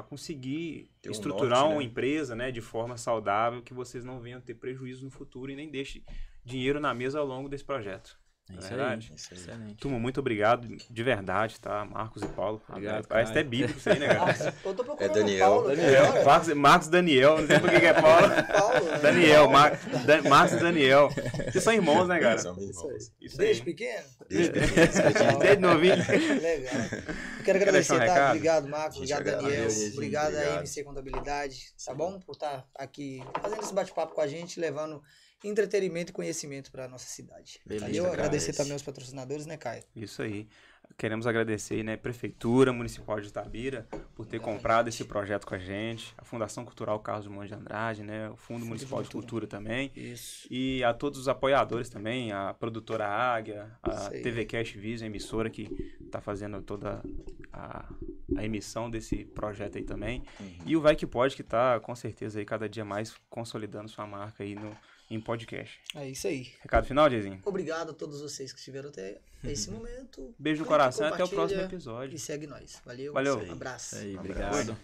conseguir estruturar uma empresa, né, de forma saudável, que vocês não venham ter prejuízo no futuro e nem deixem dinheiro na mesa ao longo desse projeto. Isso aí. Excelente. Turma, muito obrigado de verdade, tá? Marcos e Paulo. Obrigado, Parece até bíblico isso aí, né, cara? Eu tô procurando Daniel. o Paulo. Marcos e Daniel, não sei por que é Paulo. Daniel, Marcos e Daniel. Vocês são irmãos, né, cara? São irmãos. Isso aí. Desde pequeno? Desde novinho. Legal. Eu quero agradecer, deixar um tá? recado? Obrigado, Marcos. Gente, Obrigado, Daniel. agradeço, Obrigado a obrigado. MC Contabilidade, tá bom? Por estar aqui fazendo esse bate-papo com a gente, levando entretenimento e conhecimento para nossa cidade. Beleza, E eu cara. agradecer também aos patrocinadores, né, Caio? Isso aí. Queremos agradecer, né, Prefeitura Municipal de Itabira por ter comprado esse projeto com a gente, a Fundação Cultural Carlos Drummond de Andrade, né, o Fundo Municipal de Cultura também, Isso. e a todos os apoiadores também, a produtora Águia, a Isso aí. TV Cash Vision, a emissora que está fazendo toda a emissão desse projeto aí também, e o Vai Que Pode, que está com certeza aí cada dia mais consolidando sua marca aí em podcast. É isso aí. Recado final, Jayzinho? Obrigado a todos vocês que estiveram até esse momento. Beijo no Curte, coração e até o próximo compartilha episódio. E segue nós. Valeu. Valeu. Um abraço. Isso aí, Um obrigado.